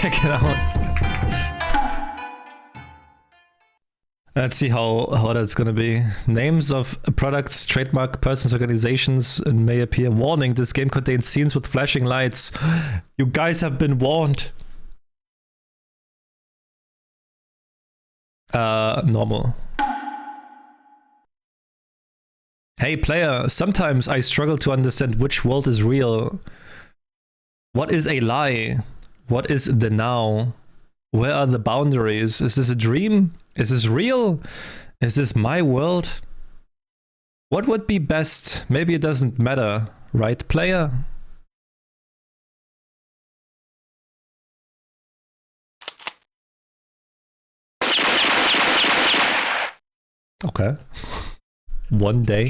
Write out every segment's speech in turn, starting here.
check it out. Let's see how that's gonna be. Names of products, trademark, persons, organizations, and may appear. Warning, this game contains scenes with flashing lights. You guys have been warned. Normal. Hey player, sometimes I struggle to understand which world is real. What is a lie? What is the now? Where are the boundaries? Is this a dream? Is this real? Is this my world? What would be best? Maybe it doesn't matter, right player? Okay. One day.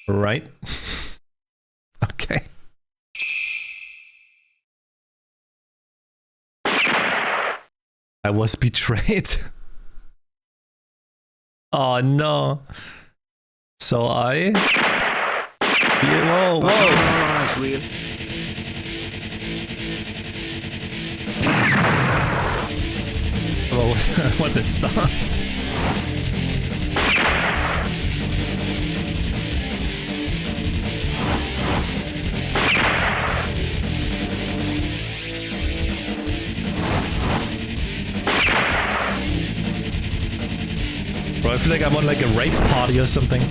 Right. Okay. I was betrayed. Oh no. So I... Yeah, whoa, whoa. Oh, what the star? Bro, I feel like I'm on like a rave party or something.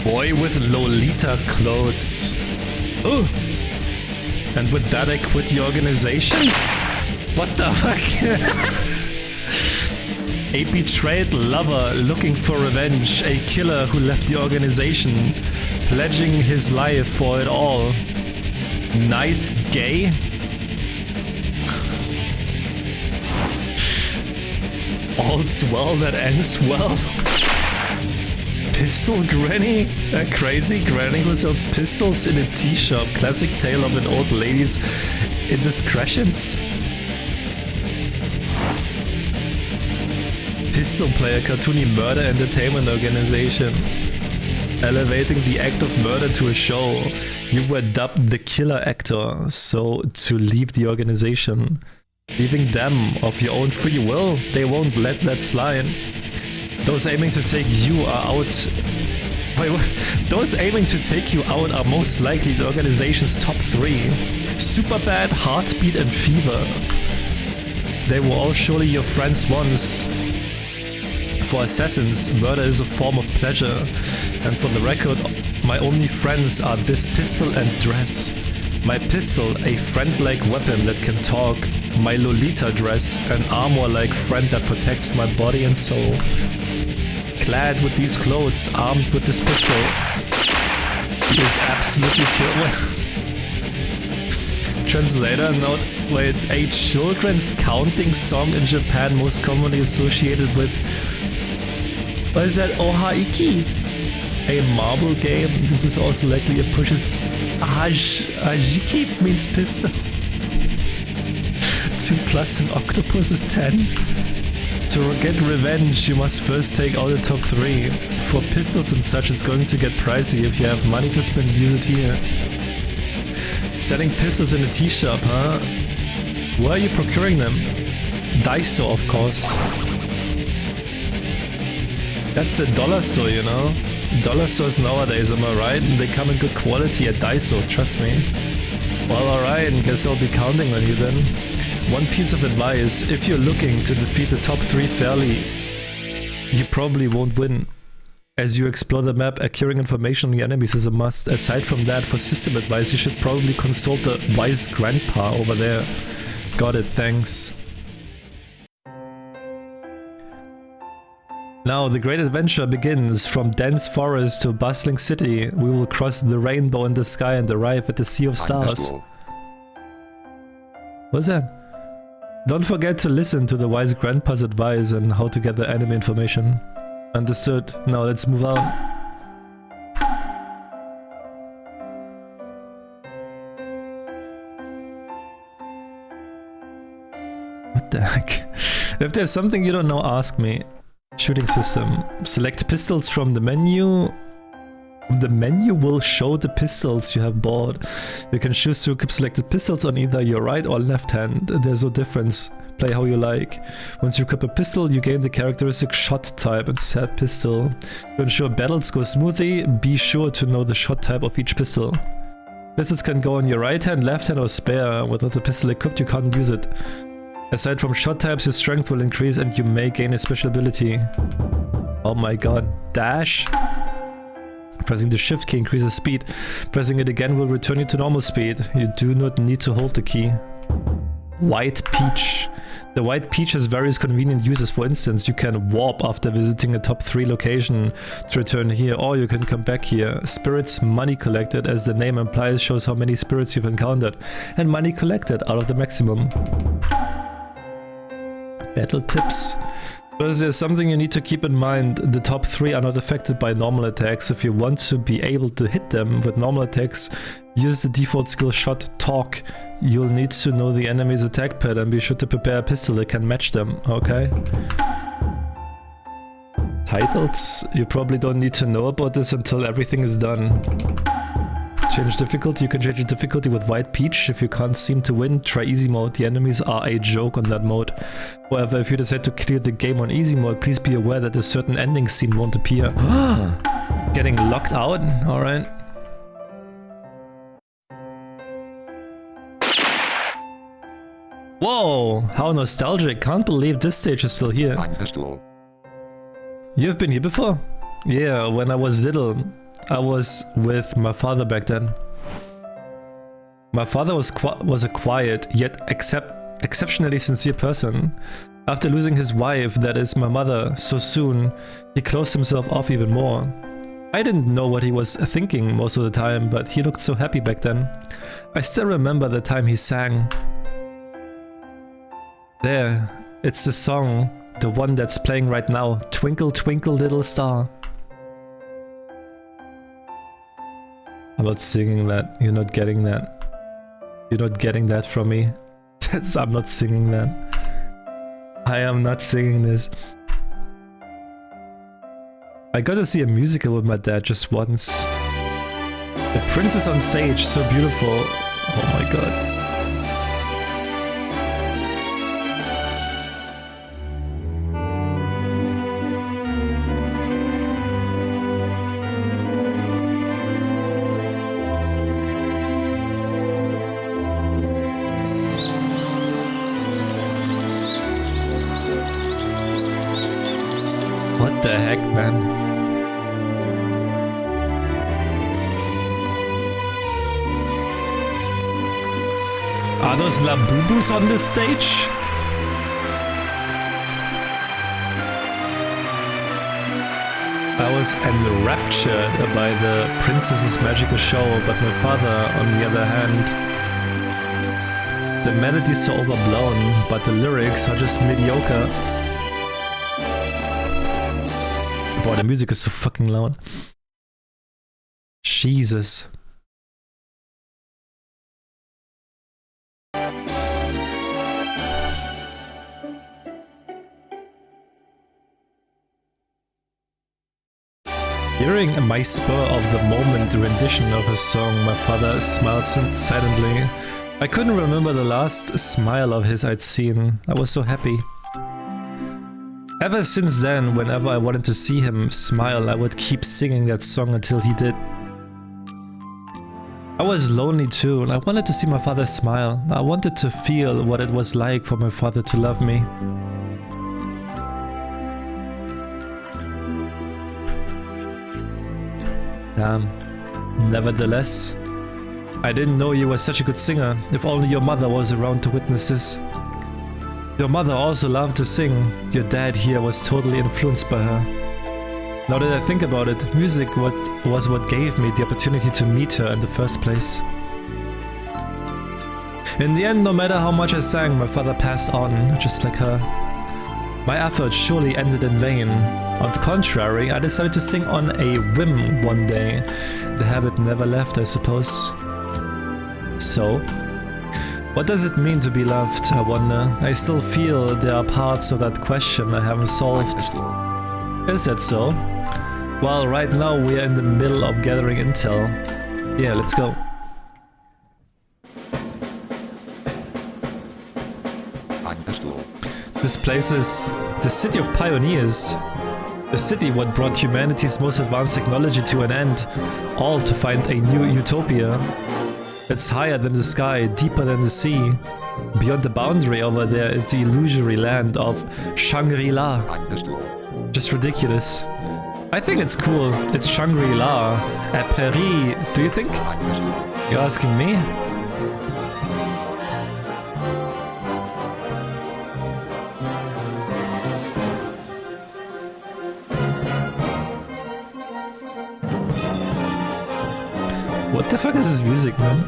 Boy with Lolita clothes. Ooh. And with that I quit the organization? What the fuck? A betrayed lover looking for revenge. A killer who left the organization, pledging his life for it all. Nice gay? All's well that ends well. Pistol granny? A crazy granny who sells pistols in a tea shop. Classic tale of an old lady's indiscretions. Pistol player, cartoony murder entertainment organization. Elevating the act of murder to a show. You were dubbed the killer actor, so to leave the organization. Leaving them of your own free will, they won't let that slide. Those aiming to take you are out. Wait, what? Those aiming to take you out are most likely the organization's top 3. Superbad, Heartbeat, and Fever. They were all surely your friends once. For assassins, murder is a form of pleasure. And for the record, my only friends are this pistol and dress. My pistol, a friend-like weapon that can talk. My Lolita dress, an armor-like friend that protects my body and soul. Clad with these clothes, armed with this pistol, he is absolutely killer. Translator note, wait, a children's counting song in Japan most commonly associated with... What is that? Ohaiki? A marble game. This is also likely a pushes... Ajiki means pistol. 2 plus an octopus is 10. To get revenge, you must first take out the top 3. For pistols and such, it's going to get pricey. If you have money to spend, use it here. Selling pistols in a tea shop, huh? Where are you procuring them? Daiso, of course. That's a dollar store, you know? Dollar stores nowadays, am I right? And they come in good quality at Daiso, trust me. Well, alright, guess I'll be counting on you then. One piece of advice, if you're looking to defeat the top 3 fairly, you probably won't win. As you explore the map, acquiring information on your enemies is a must. Aside from that, for system advice, you should probably consult the wise grandpa over there. Got it, thanks. Now, the great adventure begins. From dense forest to a bustling city, we will cross the rainbow in the sky and arrive at the Sea of Stars. What's that? Don't forget to listen to the wise grandpa's advice on how to get the anime information. Understood. Now let's move on. What the heck? If there's something you don't know, ask me. Shooting system. Select pistols from the menu. The menu will show the pistols you have bought. You can choose to equip selected pistols on either your right or left hand. There's no difference. Play how you like. Once you equip a pistol, you gain the characteristic shot type and set pistol. To ensure battles go smoothly, be sure to know the shot type of each pistol. Pistols can go on your right hand, left hand or spare. Without the pistol equipped, you can't use it. Aside from shot types, your strength will increase and you may gain a special ability. Oh my god. Dash. Pressing the shift key increases speed. Pressing it again will return you to normal speed. You do not need to hold the key. White Peach. The White Peach has various convenient uses. For instance, you can warp after visiting a top 3 location to return here, or you can come back here. Spirits, money collected, as the name implies, shows how many spirits you've encountered, and money collected out of the maximum. Battle tips. Because there's something you need to keep in mind. The top 3 are not affected by normal attacks. If you want to be able to hit them with normal attacks, use the default skill shot talk. You'll need to know the enemy's attack pattern. Be sure to prepare a pistol that can match them, okay? Titles? You probably don't need to know about this until everything is done. Change difficulty. You can change the difficulty with White Peach. If you can't seem to win, try easy mode. The enemies are a joke on that mode. However, if you decide to clear the game on easy mode, please be aware that a certain ending scene won't appear. Getting locked out? Alright. Whoa! How nostalgic. Can't believe this stage is still here. You've been here before? Yeah, when I was little. I was with my father back then. My father was a quiet, yet exceptionally sincere person. After losing his wife, that is my mother, so soon, he closed himself off even more. I didn't know what he was thinking most of the time, but he looked so happy back then. I still remember the time he sang. There, it's the song, the one that's playing right now, Twinkle Twinkle Little Star. I'm not singing that. You're not getting that. You're not getting that from me. I'm not singing that. I am not singing this. I got to see a musical with my dad just once. The princess on stage, so beautiful. Oh my god. What the heck, man? Are those Labubus on this stage? I was enraptured by the princess's magical show, but my father, on the other hand, the melody's so overblown, but the lyrics are just mediocre. Boy, the music is so fucking loud. Jesus. Hearing my spur-of-the-moment rendition of a song, my father smiled silently. I couldn't remember the last smile of his I'd seen. I was so happy. Ever since then, whenever I wanted to see him smile, I would keep singing that song until he did. I was lonely too, and I wanted to see my father smile. I wanted to feel what it was like for my father to love me. Nevertheless, I didn't know you were such a good singer. If only your mother was around to witness this. Your mother also loved to sing. Your dad here was totally influenced by her. Now that I think about it, music was what gave me the opportunity to meet her in the first place. In the end, no matter how much I sang, my father passed on, just like her. My efforts surely ended in vain. On the contrary, I decided to sing on a whim one day. The habit never left, I suppose. So, what does it mean to be loved, I wonder? I still feel there are parts of that question I haven't solved. Is that so? Well, right now we are in the middle of gathering intel. Yeah, let's go. This place is the city of pioneers. The city what brought humanity's most advanced technology to an end, all to find a new utopia. It's higher than the sky, deeper than the sea. Beyond the boundary over there is the illusory land of Shangri-La. Just ridiculous. I think it's cool. It's Shangri-La. At Paris, do you think? You're asking me? What the fuck is this music, man?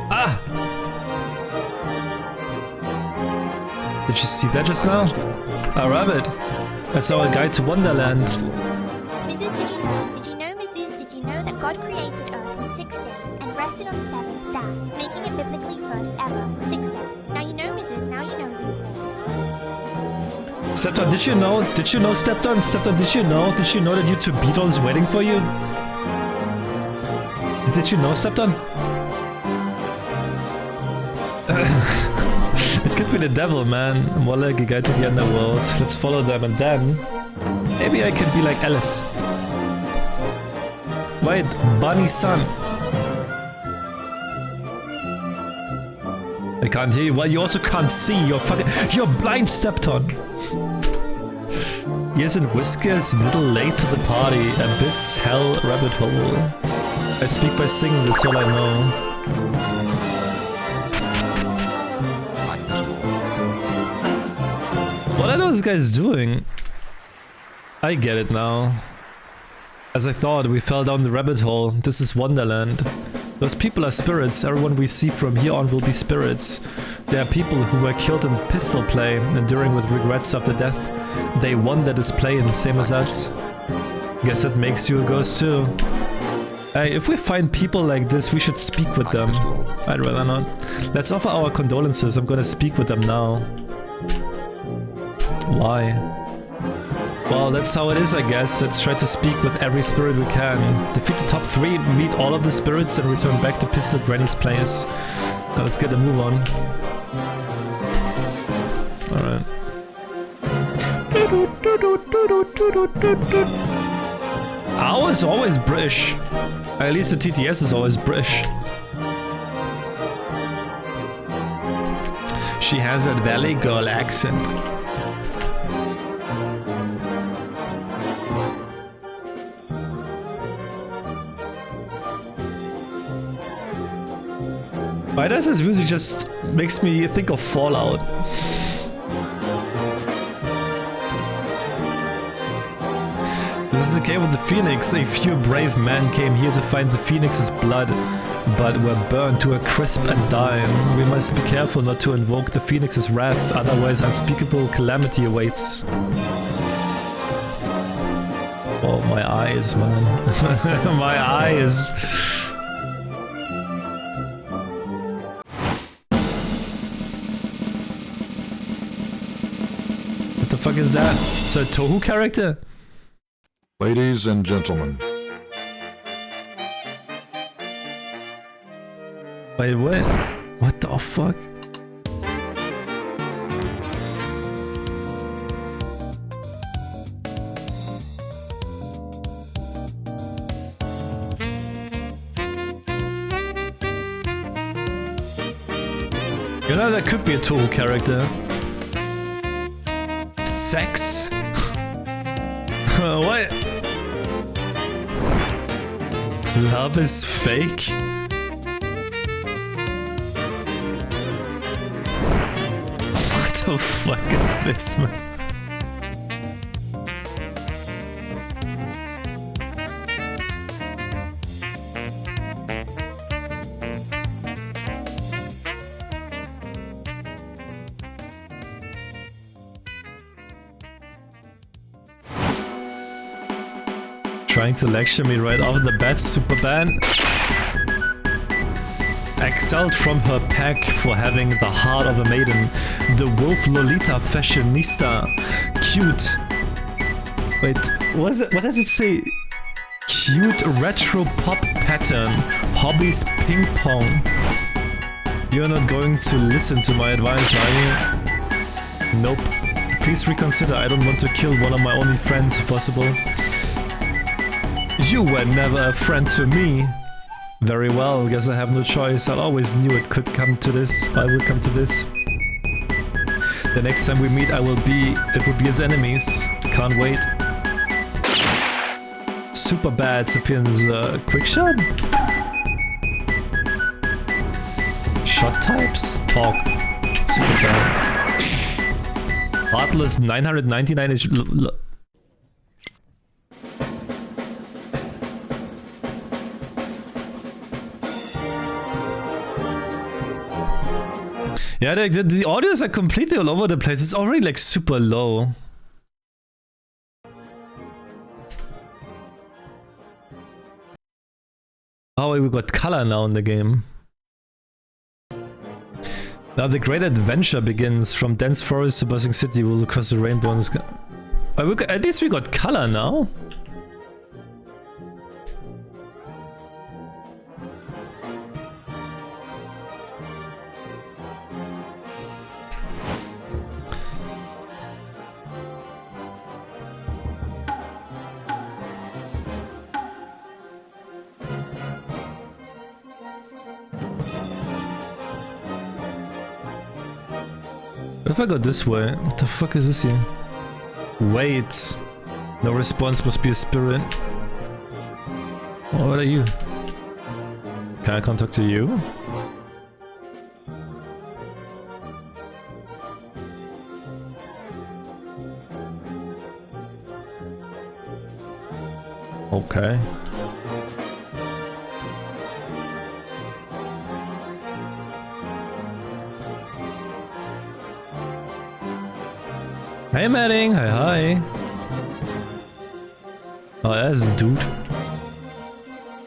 Ah! Did you see that just now? A rabbit. That's our guide to Wonderland. Mizuz, did you know, Mizuz, did you know that God created Earth in 6 days and rested on 7th, that, making it biblically first ever, 6-7. Now you know, Mizuz, now you know you. Stepton, did you know, Stepton? Stepton, did you know that YouTube Beatles waiting for you? Did you know, Stepton? It could be the devil, man. More like a guide to the underworld. Let's follow them and then... maybe I could be like Alice. Wait, Bunny's son. I can't hear you. Well, you also can't see. You're blind, Stepton. Ears and whiskers, little late to the party. Abyss, hell, rabbit hole. I speak by singing, that's all I know. What are those guys doing? I get it now. As I thought, we fell down the rabbit hole. This is Wonderland. Those people are spirits. Everyone we see from here on will be spirits. They are people who were killed in pistol play, enduring with regrets after death. They wander this plane, same as us. Guess that makes you a ghost too. Hey, if we find people like this, we should speak with them. I'd rather not. Let's offer our condolences. I'm gonna speak with them now. Why? Well, that's how it is, I guess. Let's try to speak with every spirit we can. Defeat the top 3, meet all of the spirits, and return back to Pistol Granny's place. Now let's get a move on. Alright. Owl is always British. At least the TTS is always British. She has that Valley Girl accent. Why does this music just makes me think of Fallout? This is the cave of the Phoenix. A few brave men came here to find the Phoenix's blood, but were burned to a crisp and died. We must be careful not to invoke the Phoenix's wrath, otherwise unspeakable calamity awaits. Oh, my eyes, man. My eyes. What the fuck is that? It's a Tohu character? Ladies and gentlemen. Wait, what? What the fuck? You know, that could be a Tohu character. Sex? What? Love is fake? What the fuck is this, man? Trying to lecture me right off the bat, Superban. Excelled from her pack for having the heart of a maiden. The wolf Lolita fashionista. Cute. Wait, what does it say? Cute retro pop pattern. Hobbies ping pong. You're not going to listen to my advice, are you? Nope. Please reconsider. I don't want to kill one of my only friends if possible. You were never a friend to me. Very well, guess I have no choice. I always knew it could come to this. I will come to this. The next time we meet, it will be as enemies. Can't wait. Super bad Sapiens quick shot. Shot types. Talk. Super bad. Heartless 999 is. Yeah, the audios are completely all over the place. It's already like super low. Oh, we got color now in the game. Now the great adventure begins. From dense forest to buzzing city, we'll cross the rainbow in the sky. At least we got color now. What if I go this way? What the fuck is this here? Wait. No response, must be a spirit. Oh, what are you? Can I come talk to you? Okay. Hey Madding, hi. Oh, that's a dude.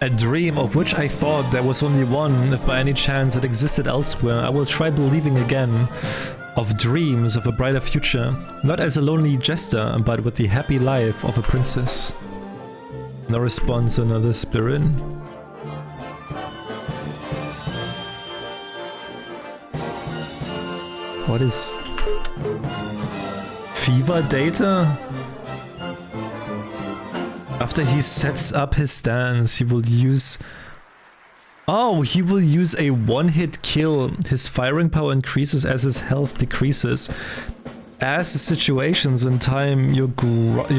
A dream of which I thought there was only one, if by any chance it existed elsewhere. I will try believing again. Of dreams of a brighter future. Not as a lonely jester, but with the happy life of a princess. No response, another spirit. What is... fever data? After he sets up his stance, he will use... Oh, he will use a one-hit kill. His firing power increases as his health decreases. As the situations in time, you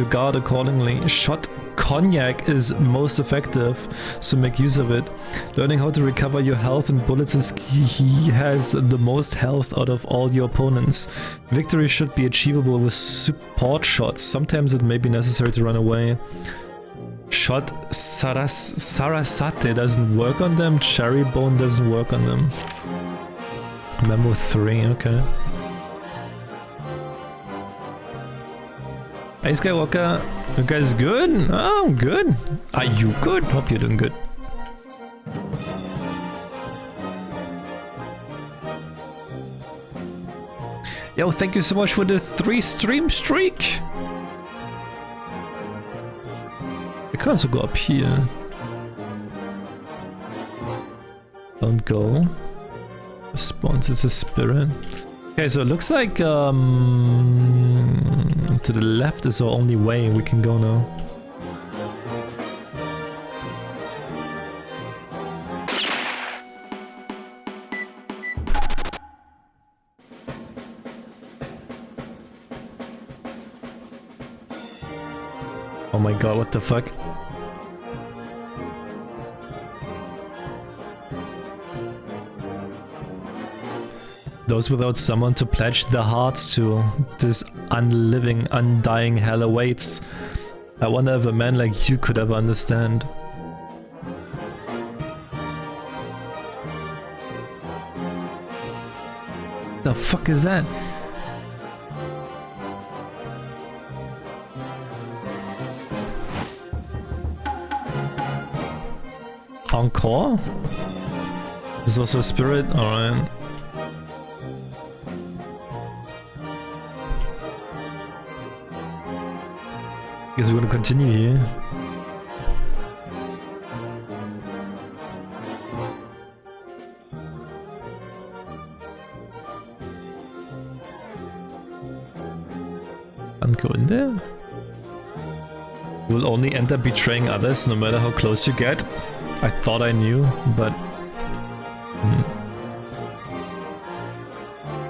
guard accordingly. Shot cognac is most effective, so make use of it. Learning how to recover your health and bullets is key. He has the most health out of all your opponents. Victory should be achievable with support shots. Sometimes it may be necessary to run away. Shot Sarasate doesn't work on them. Cherry Bone doesn't work on them. Memo 3, okay. Hey Skywalker, you guys good? Oh, good. Are you good? Hope you're doing good. Yo, thank you so much for the 3 stream streak. I can also go up here. Don't go. Response is a spirit. Okay, so it looks like to the left is our only way we can go now. Oh my god, what the fuck? Those without someone to pledge their hearts to, this unliving, undying hell awaits. I wonder if a man like you could ever understand. The fuck is that? Encore? Is also a spirit? Alright. Guess we're gonna continue here. Can't go in there? Will only end up betraying others no matter how close you get. I thought I knew, but...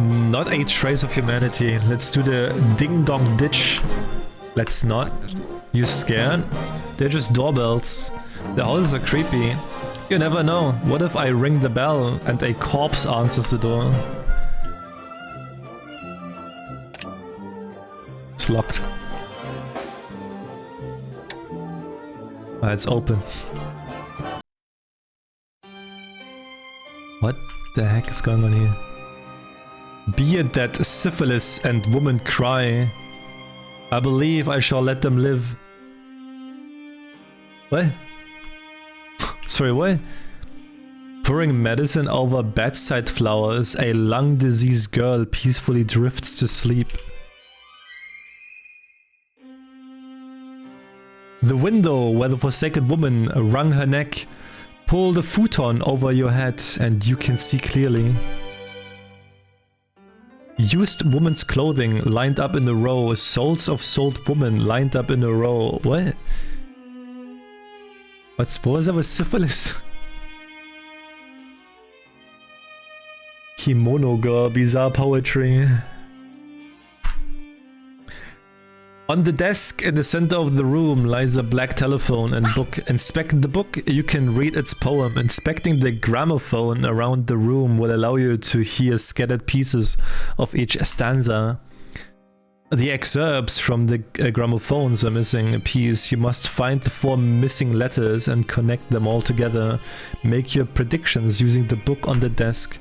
Not a trace of humanity. Let's do the ding-dong ditch. Let's not. You scared? They're just doorbells. The houses are creepy. You never know. What if I ring the bell and a corpse answers the door? It's locked. Ah, it's open. What the heck is going on here? Be it that syphilis and woman cry, I believe I shall let them live. What? Sorry, what? Pouring medicine over bedside flowers, a lung disease girl peacefully drifts to sleep. The window where the forsaken woman wrung her neck. Pull the futon over your head and you can see clearly. Used woman's clothing lined up in a row. Souls of sold woman lined up in a row. What? What was that with syphilis? Kimono girl, bizarre poetry. On the desk in the center of the room lies a black telephone and book. Inspect the book, you can read its poem. Inspecting the gramophone around the room will allow you to hear scattered pieces of each stanza. The excerpts from the gramophones are missing a piece. You must find the 4 missing letters and connect them all together. Make your predictions using the book on the desk.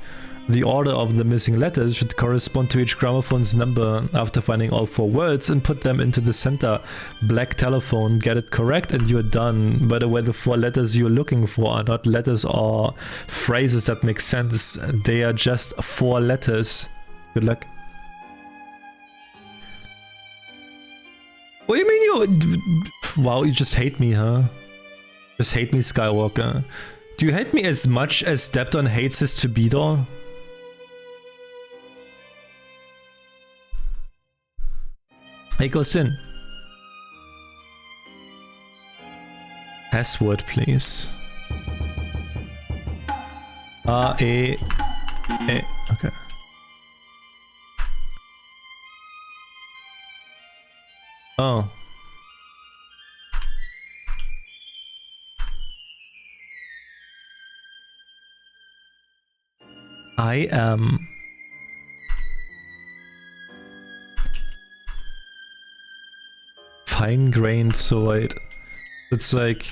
The order of the missing letters should correspond to each gramophone's number. After finding all 4 words and put them into the center black telephone, get it correct and you're done. By the way, the 4 letters you're looking for are not letters or phrases that make sense. They are just 4 letters. Good luck. What do you mean you... Wow, you just hate me, huh? Just hate me, Skywalker. Do you hate me as much as Depton hates his Tubidor? Hey, go Sin. Password, please. R-A... A. Okay. Oh. I am... fine-grained, so wait. It's like...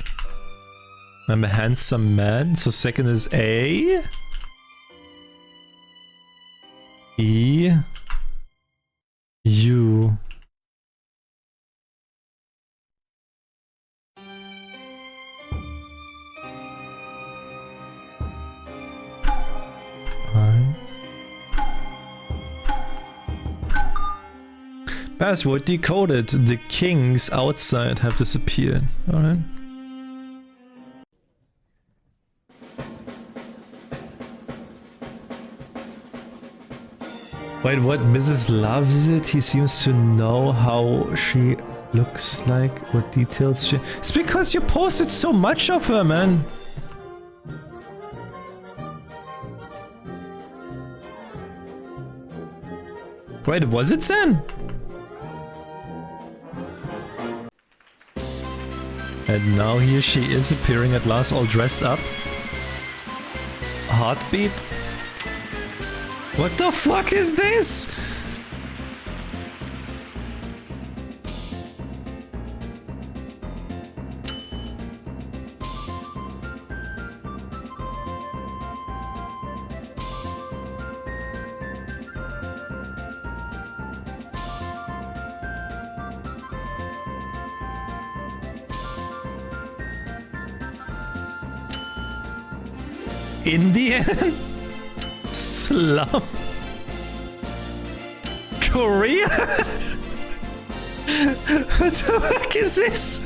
I'm a handsome man, so second is A... E... U... Password decoded. The kings outside have disappeared. Alright. Wait, what? Mrs. loves it? He seems to know how she looks like, what details she... It's because you posted so much of her, man. Wait, was it Zen? And now here she is appearing at last all dressed up. Heartbeat? What the fuck is this? Indian? Slum? Korea? What the heck is this?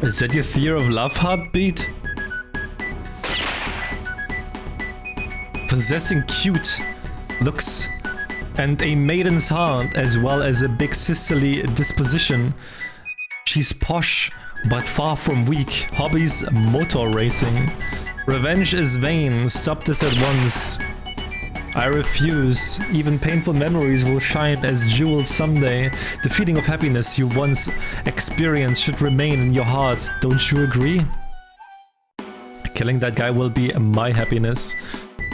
Is that your theory of love heartbeat? Possessing cute looks and a maiden's heart as well as a big sisterly disposition. She's posh but far from weak. Hobbies motor racing. Revenge is vain. Stop this at once. I refuse. Even painful memories will shine as jewels someday. The feeling of happiness you once experienced should remain in your heart. Don't you agree? Killing that guy will be my happiness.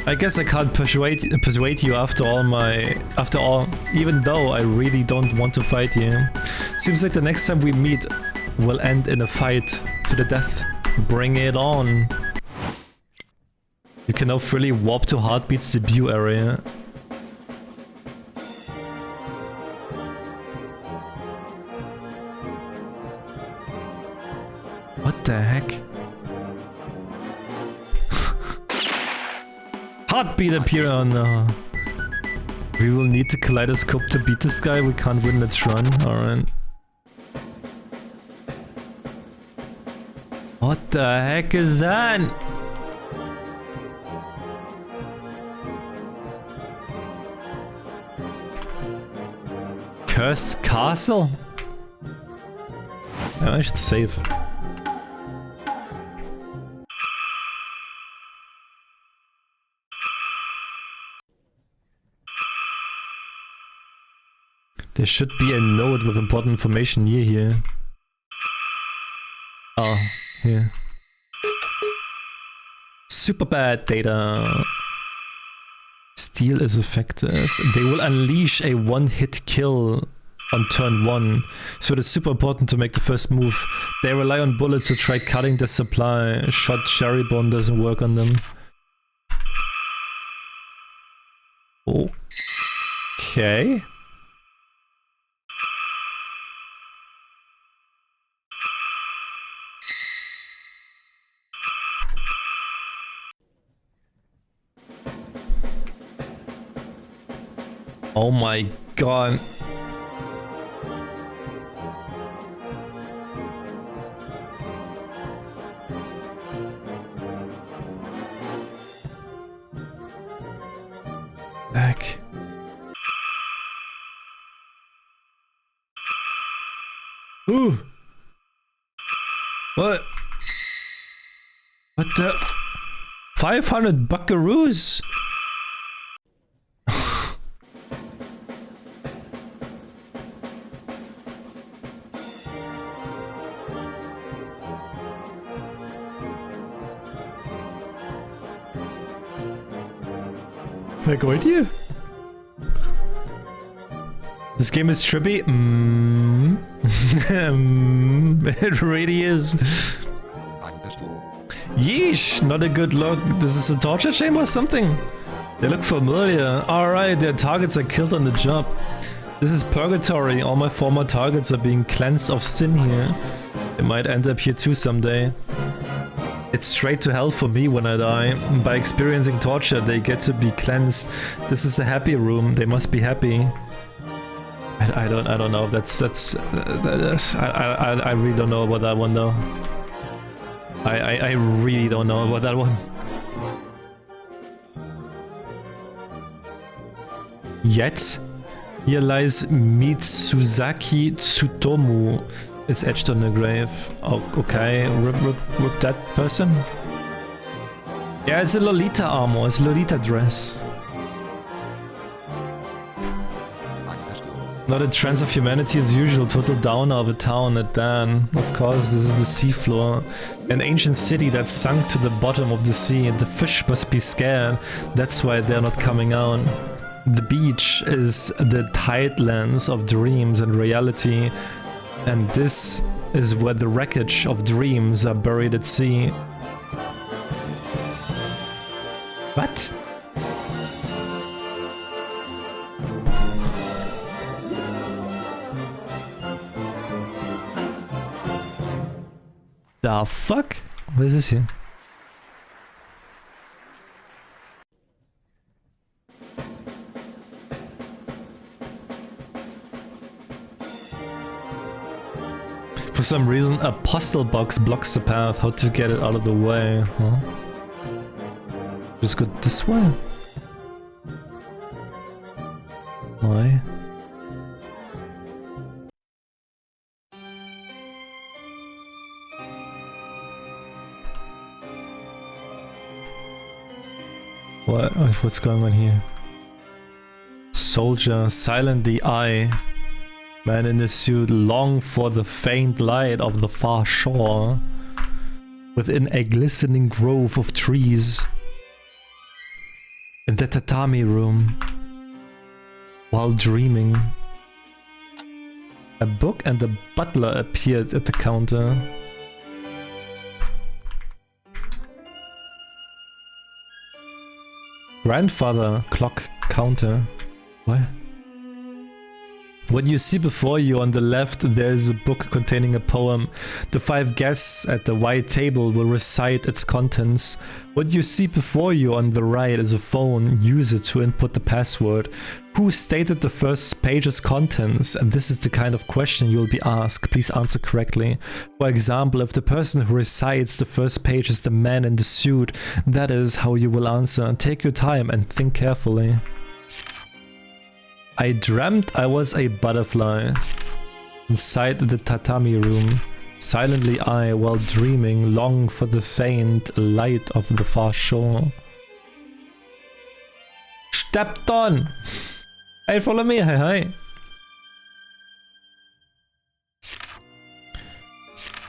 I guess I can't persuade you after all, even though I really don't want to fight you. Seems like the next time we meet will end in a fight to the death. Bring it on. You can now freely warp to Heartbeat's debut area. What the heck? Heartbeat appear on... We will need the kaleidoscope to beat this guy. We can't win, let's run. Alright. What the heck is that? Cursed castle? Oh, I should save. There should be a node with important information near here. Oh, here. Super bad data. Steel is effective. They will unleash a one-hit kill on turn 1, so it's super important to make the first move. They rely on bullets to try cutting the supply. Shot cherry bomb doesn't work on them. Okay. Oh my god. Back. Ooh. What? What the? 500 buckaroos? Like, what do you? This game is trippy. It really is. Yeesh, not a good look. This is a torture chamber or something? They look familiar. Alright, their targets are killed on the job. This is purgatory. All my former targets are being cleansed of sin here. They might end up here too someday. It's straight to hell for me when I die. By experiencing torture, they get to be cleansed. This is a happy room. They must be happy. I don't know. I really don't know about that one though. I really don't know about that one. Yet, here lies Mitsuzaki Tsutomu. Is etched on the grave. Oh, okay, rip that person. Yeah, it's a Lolita armor, it's a Lolita dress. Not a trends of humanity as usual, total downer of a town at Dan. Of course, this is the seafloor. An ancient city that sunk to the bottom of the sea, and the fish must be scared. That's why they're not coming out. The beach is the tidelands of dreams and reality, and this is where the wreckage of dreams are buried at sea. What? The fuck? What is this here? For some reason, a postal box blocks the path. How to get it out of the way? Huh? Just go this way. Why? What's going on here? Soldier, silent the eye. Man in a suit, long for the faint light of the far shore. Within a glistening grove of trees. In the tatami room. While dreaming. A book and a butler appeared at the counter. Grandfather clock counter. What? What you see before you on the left, there's a book containing a poem. The 5 guests at the white table will recite its contents. What you see before you on the right is a phone. Use it to input the password. Who stated the first page's contents? And this is the kind of question you'll be asked. Please answer correctly. For example, if the person who recites the first page is the man in the suit, that is how you will answer. Take your time and think carefully. I dreamt I was a butterfly inside the tatami room. Silently I, while dreaming, long for the faint light of the far shore. Stepped on! Hey, follow me, hi.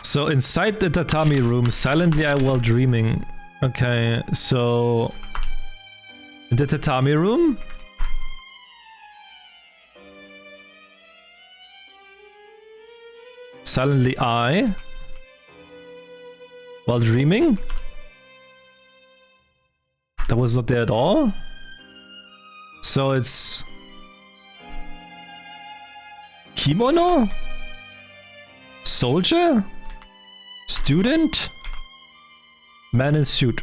So inside the tatami room, silently I, while dreaming. Okay, so in the tatami room? Silently I, while dreaming? That was not there at all? So it's... Kimono? Soldier? Student? Man in suit.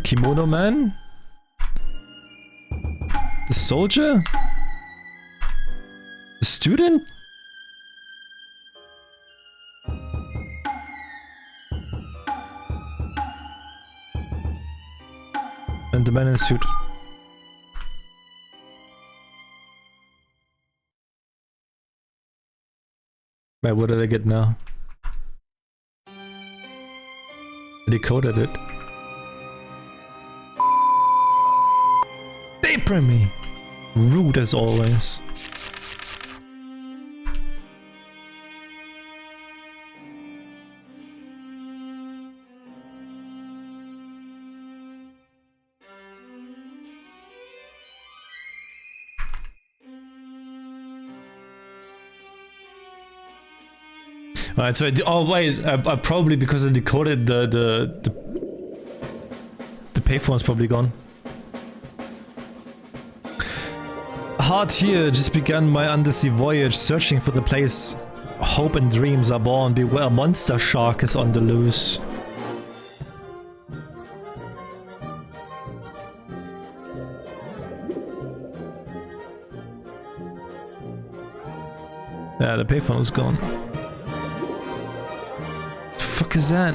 Kimono man? The soldier? The student? And the man in a suit. Wait, what did I get now? I decoded it. Me. Rude as always. Alright, so oh wait, I probably, because I decoded the payphone's probably gone. Hard here, just begun my undersea voyage, searching for the place hope and dreams are born. Beware, a monster shark is on the loose. Yeah, the payphone is gone. The fuck is that?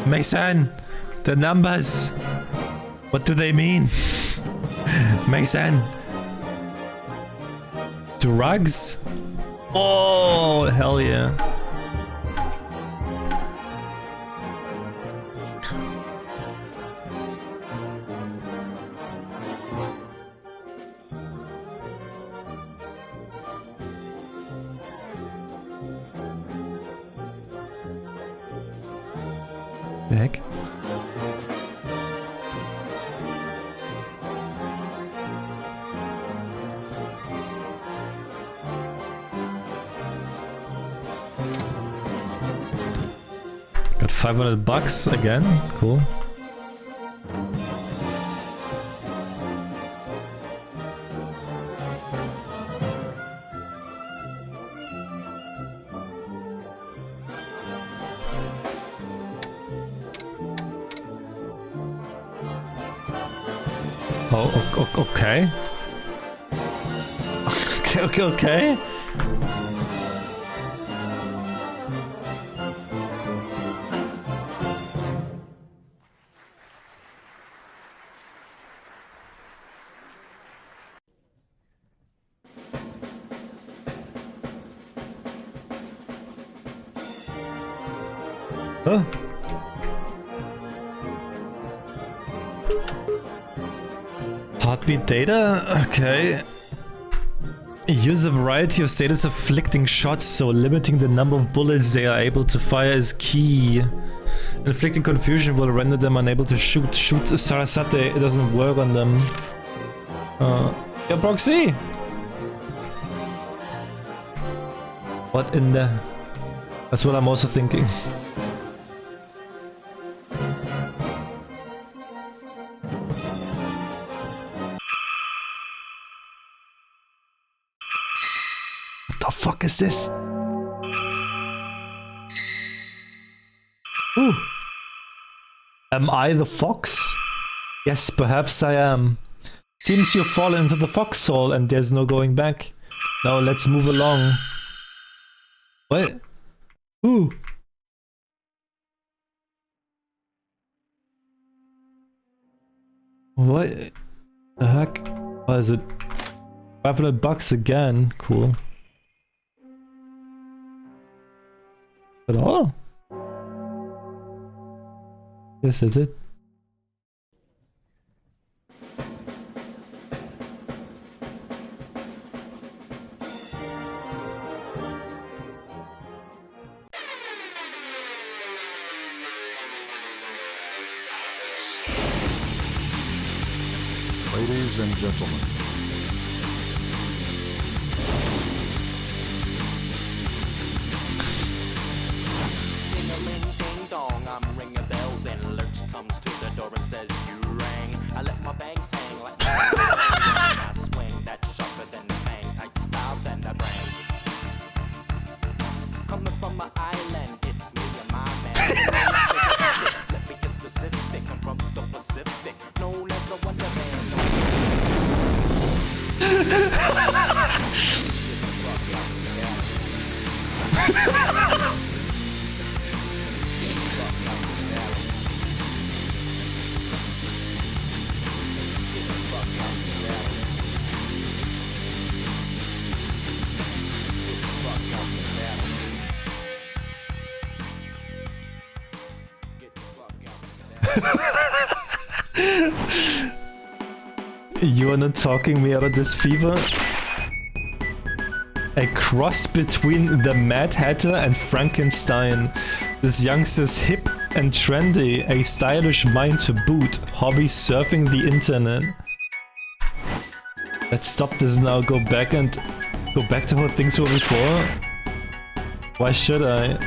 Mason, the numbers. What do they mean? Mason. Drugs? Oh, hell yeah. The heck? Got $500 again. Cool. Oh, okay. Okay. Huh? Heartbeat data? Okay. Use a variety of status afflicting shots, so limiting the number of bullets they are able to fire is key. Inflicting confusion will render them unable to shoot. Shoot Sarasate, it doesn't work on them. Yeah, proxy! What in the... That's what I'm also thinking. What the fuck is this? Ooh. Am I the fox? Yes, perhaps I am. Seems you've fallen into the foxhole and there's no going back. Now let's move along. What? Ooh. What the heck? What is it? $500 again. Cool. At all? Yes, is it? Ladies and gentlemen, Ding-a-ling, ding-dong, I'm ringing bells and Lurch comes to the door and says, you rang. I let my bangs hang like I swing that sharper than the bang, tight style than the brand. Coming from my island, it's me and my man. Let me get specific, I'm from the Pacific, known as a Wonderman. You are not talking me out of this fever? A cross between the Mad Hatter and Frankenstein. This youngster's hip and trendy, a stylish mind to boot, hobby surfing the internet. Let's stop this now, go back to how things were before. Why should I?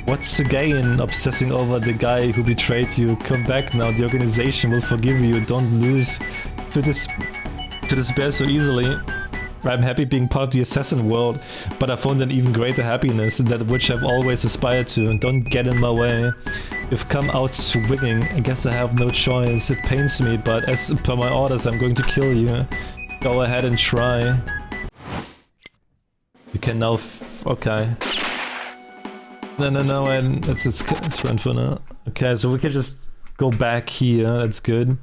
What's the gain obsessing over the guy who betrayed you? Come back now, the organization will forgive you. Don't lose to despair so easily. I'm happy being part of the assassin world, but I found an even greater happiness, that which I've always aspired to. Don't get in my way. You've come out swinging. I guess I have no choice. It pains me, but as per my orders, I'm going to kill you. Go ahead and try. You can now okay. No, and it's run for now. Okay, so we can just go back here. That's good.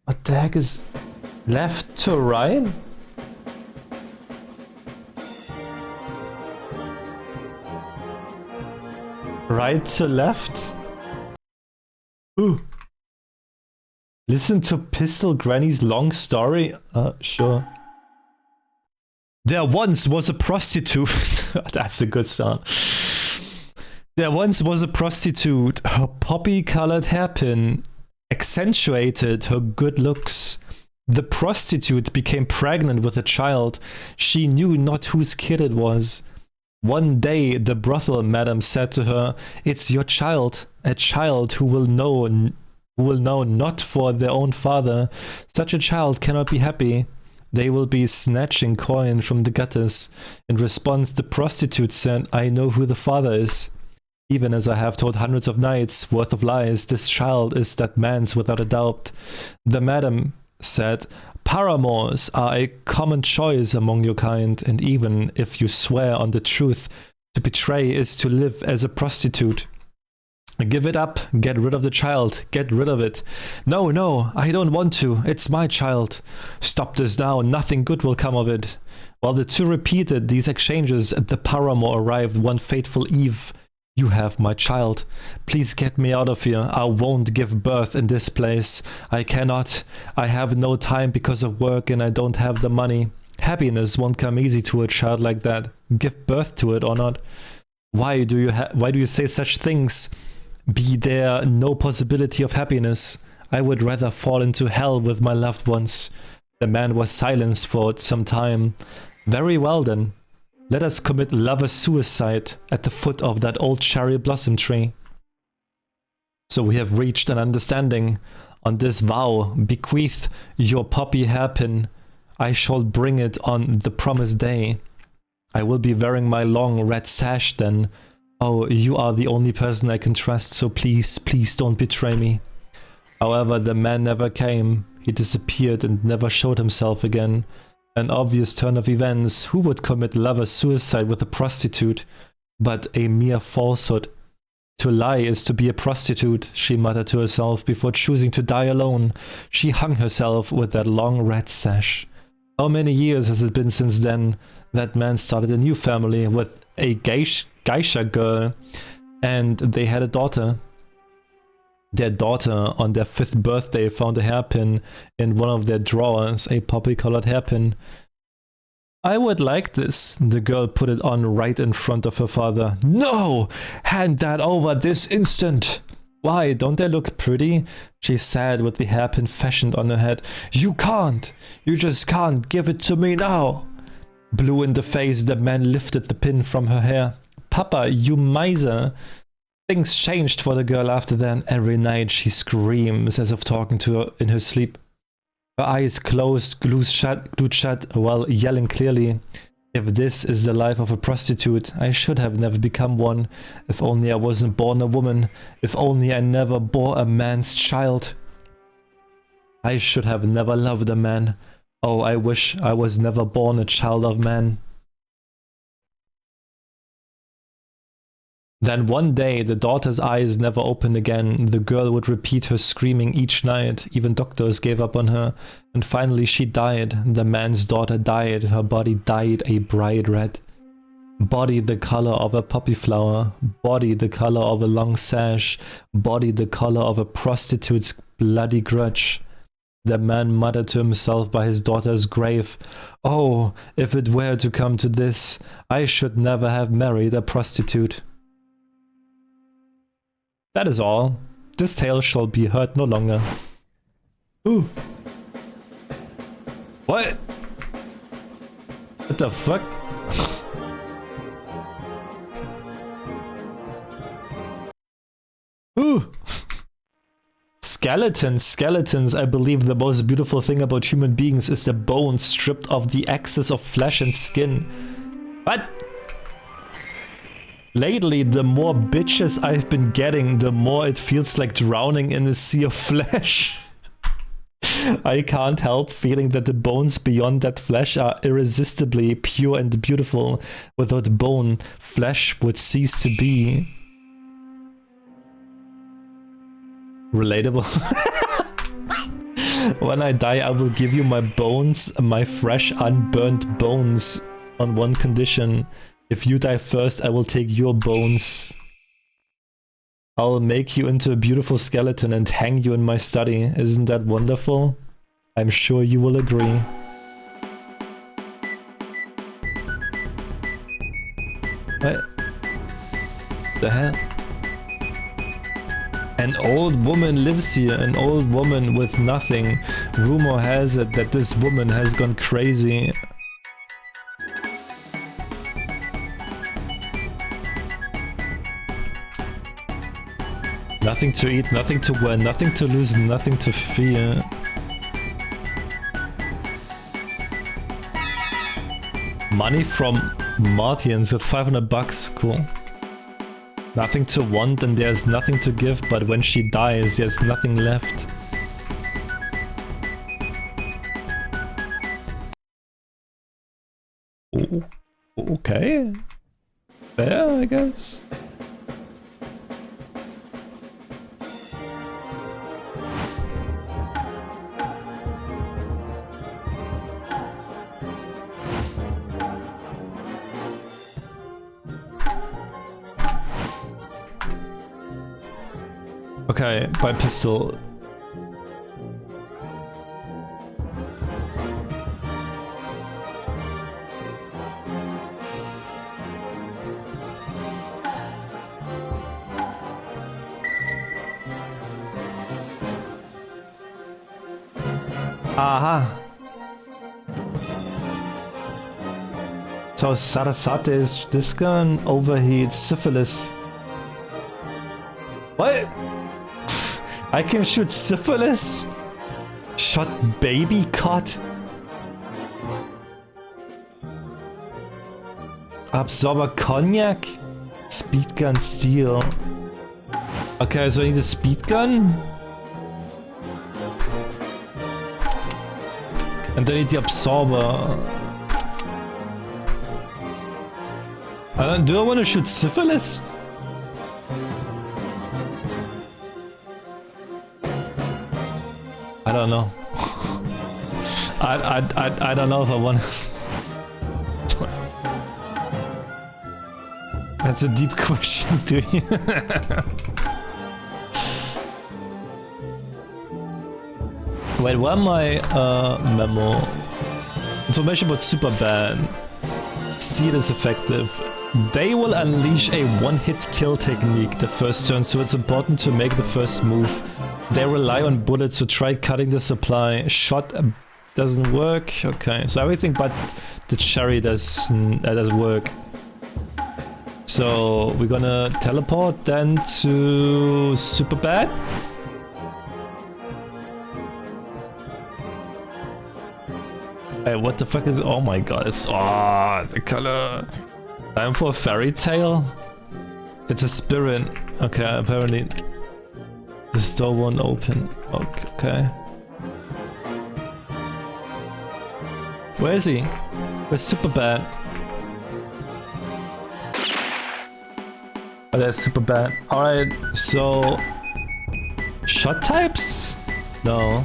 What the heck is left to right? Right to left? Ooh. Listen to Pistol Granny's long story? Sure. There once was a prostitute. That's a good sound. There once was a prostitute. Her poppy-colored hairpin accentuated her good looks. The prostitute became pregnant with a child. She knew not whose kid it was. One day, the brothel madam said to her, "It's your child, a child who will know not for their own father. Such a child cannot be happy. They will be snatching coin from the gutters." In response, the prostitute said, "I know who the father is. Even as I have told hundreds of nights worth of lies, this child is that man's without a doubt." The madam said, "Paramours are a common choice among your kind, and even if you swear on the truth, to betray is to live as a prostitute. Give it up, get rid of the child, get rid of it." "No, no, I don't want to, it's my child." "Stop this now, nothing good will come of it." While the two repeated these exchanges, the paramour arrived one fateful eve. "You have my child. Please get me out of here. I won't give birth in this place. I cannot. I have no time because of work and I don't have the money. Happiness won't come easy to a child like that. Give birth to it or not. Why do you say such things? Be there no possibility of happiness? I would rather fall into hell with my loved ones." The man was silenced for some time. "Very well then. Let us commit lover's suicide at the foot of that old cherry blossom tree." So we have reached an understanding. On this vow, bequeath your poppy hairpin. I shall bring it on the promised day. I will be wearing my long red sash then. Oh, you are the only person I can trust, so please, please don't betray me. However, the man never came. He disappeared and never showed himself again. An obvious turn of events. Who would commit lover's suicide with a prostitute? But a mere falsehood. To lie is to be a prostitute, she muttered to herself before choosing to die alone. She hung herself with that long red sash. How many years has it been since then? That man started a new family with a geisha girl, and they had a daughter. Their daughter, on their 5th birthday, found a hairpin in one of their drawers, a poppy-colored hairpin. "I would like this." The girl put it on right in front of her father. "No! Hand that over this instant!" "Why, don't they look pretty?" she said with the hairpin fashioned on her head. "You can't! You just can't! Give it to me now!" Blue in the face, the man lifted the pin from her hair. "Papa, you miser!" Things changed for the girl after that. Every night she screams as if talking to her in her sleep. Her eyes closed, glued shut, while yelling clearly, "If this is the life of a prostitute, I should have never become one. If only I wasn't born a woman. If only I never bore a man's child. I should have never loved a man. Oh, I wish I was never born a child of man." Then one day, the daughter's eyes never opened again. The girl would repeat her screaming each night. Even doctors gave up on her. And finally she died. The man's daughter died. Her body dyed a bright red. Body the color of a poppy flower. Body the color of a long sash. Body the color of a prostitute's bloody grudge. The man muttered to himself by his daughter's grave, "Oh, if it were to come to this, I should never have married a prostitute." That is all. This tale shall be heard no longer. Ooh. What? What the fuck? Ooh. Skeletons. I believe the most beautiful thing about human beings is the bones stripped of the excess of flesh and skin. What? Lately, the more bitches I've been getting, the more it feels like drowning in a sea of flesh. I can't help feeling that the bones beyond that flesh are irresistibly pure and beautiful. Without bone, flesh would cease to be. Relatable. When I die, I will give you my bones, my fresh, unburnt bones, on one condition. If you die first, I will take your bones. I will make you into a beautiful skeleton and hang you in my study. Isn't that wonderful? I'm sure you will agree. What the hell? An old woman lives here, an old woman with nothing. Rumor has it that this woman has gone crazy. Nothing to eat, nothing to wear, nothing to lose, nothing to fear. Money from Martians with 500 bucks, cool. Nothing to want and there's nothing to give, but when she dies, there's nothing left. Oh, okay. Fair, I guess. Okay, by pistol. Aha. So Sarasate is this gun overheats syphilis. What? I can shoot syphilis? Shot baby cot? Absorber cognac? Speed gun steel. Okay, so I need a speed gun? And then I need the absorber. Do I want to shoot syphilis? I don't know. I don't know if I want. That's a deep question, do you? Wait, where am I? Memo. Information about super bad. Steel is effective. They will unleash a one-hit kill technique the first turn, so it's important to make the first move. They rely on bullets, so try cutting the supply. Shot doesn't work. Okay, so everything but the cherry does work. So we're gonna teleport then to super bad. Hey, what the fuck is? Oh my god! It's the color. Time for a fairy tale. It's a spirit. Okay, apparently. This door won't open. Okay. Where is he? Where's super bad? Oh, that's super bad. Alright, so... Shot types? No.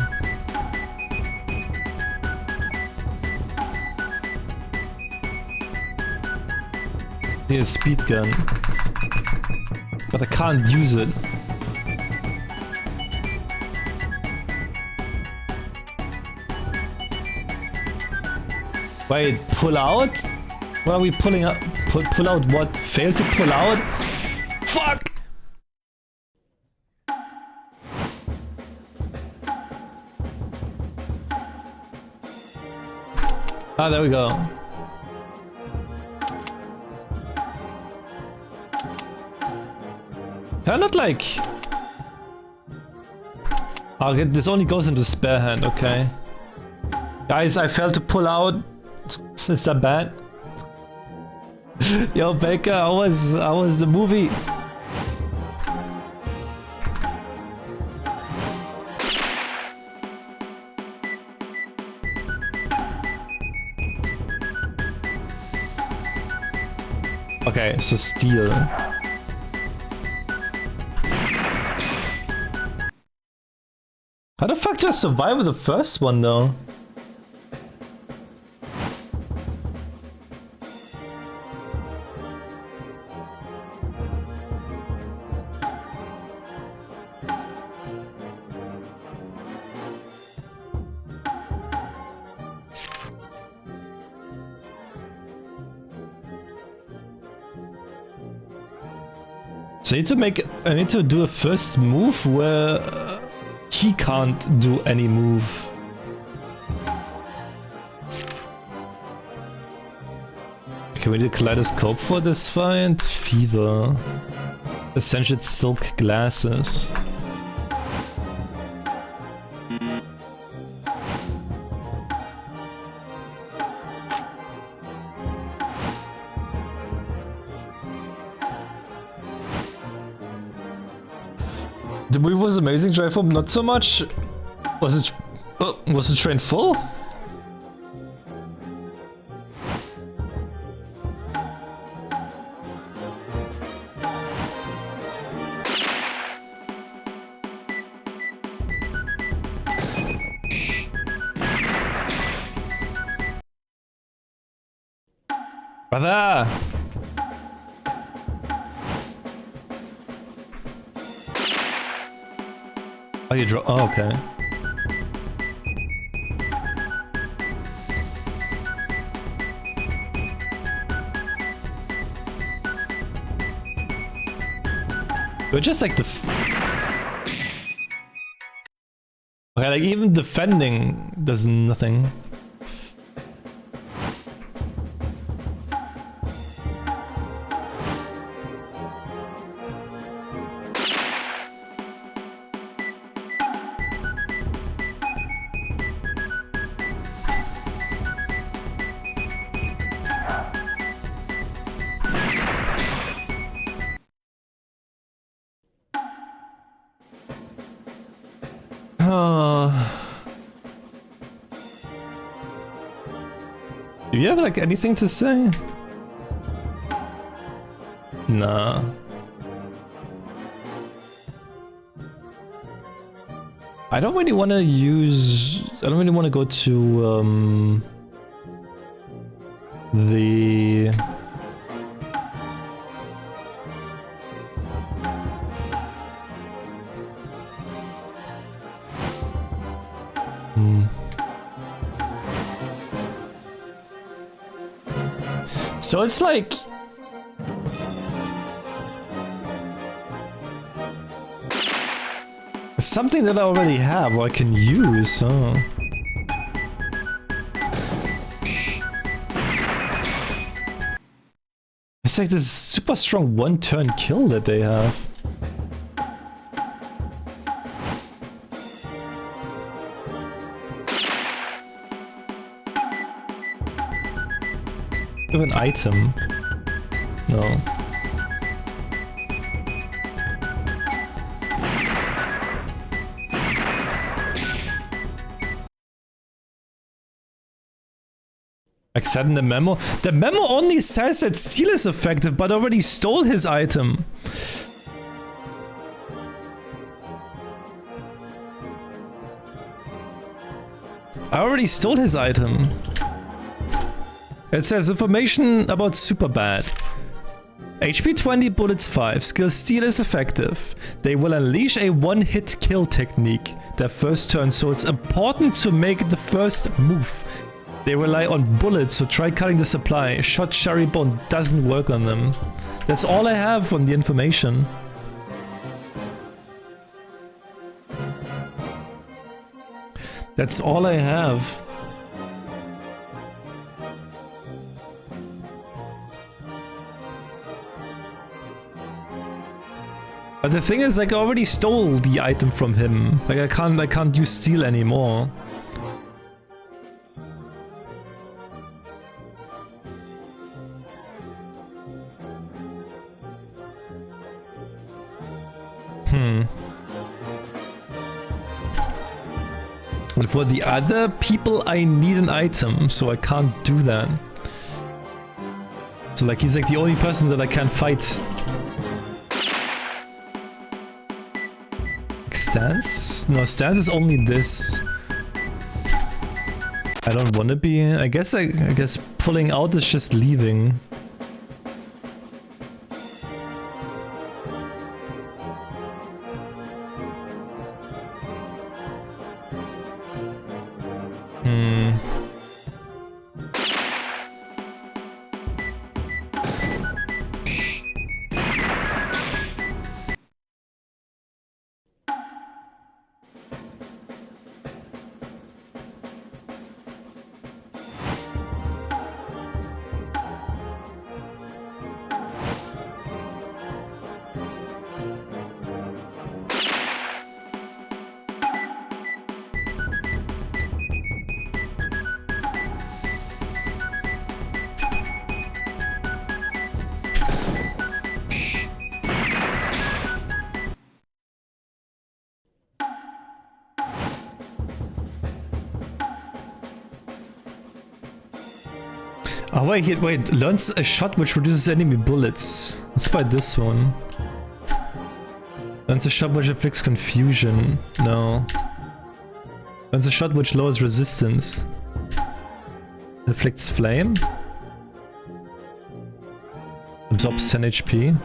Here's speed gun. But I can't use it. Wait, pull out? What are we pulling out? Pull out what? Fail to pull out? Fuck! Ah, there we go. I'm not like... Okay, this only goes into spare hand, okay. Guys, I failed to pull out. Is that bad? Yo, Baker, how was the movie? Okay, so steel. How the fuck do I survive with the first one though? So I need to do a first move where he can't do any move. Can we do kaleidoscope for this fight? Fever. Essential silk glasses. The movie was amazing, drive home not so much. Was the train full? Brother! Oh, you draw. Oh, okay. But just like okay, like even defending does nothing. Do you have like anything to say? Nah. I don't really want to use... I don't really want to go to the... So it's like... something that I already have or I can use, huh? It's like this super strong one-turn kill that they have. Have an item. No. Like said in the memo. The memo only says that steal is effective, but already stole his item. I already stole his item. It says information about super bad. HP 20, bullets 5. Skill steal is effective. They will unleash a one-hit kill technique their first turn, so it's important to make the first move. They rely on bullets, so try cutting the supply. Shot Sherry Bone doesn't work on them. That's all I have on the information. That's all I have. But the thing is, like, I already stole the item from him. Like, I can't use steal anymore. And for the other people, I need an item, so I can't do that. So, like, he's like the only person that I can fight. stance? No, stance is only this. I don't want to be. I guess pulling out is just leaving. Oh wait, learns a shot which reduces enemy bullets. Let's buy this one. Learns a shot which inflicts confusion. No. Learns a shot which lowers resistance. Inflicts flame. Absorbs 10 HP.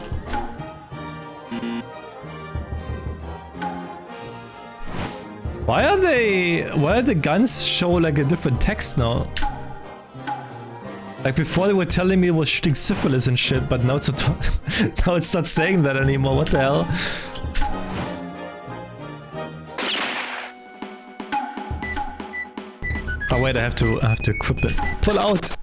Why are the guns show like a different text now? Like before they were telling me it was shooting syphilis and shit, but now it's now it's not saying that anymore. What the hell? Oh wait, I have to equip it. Pull out.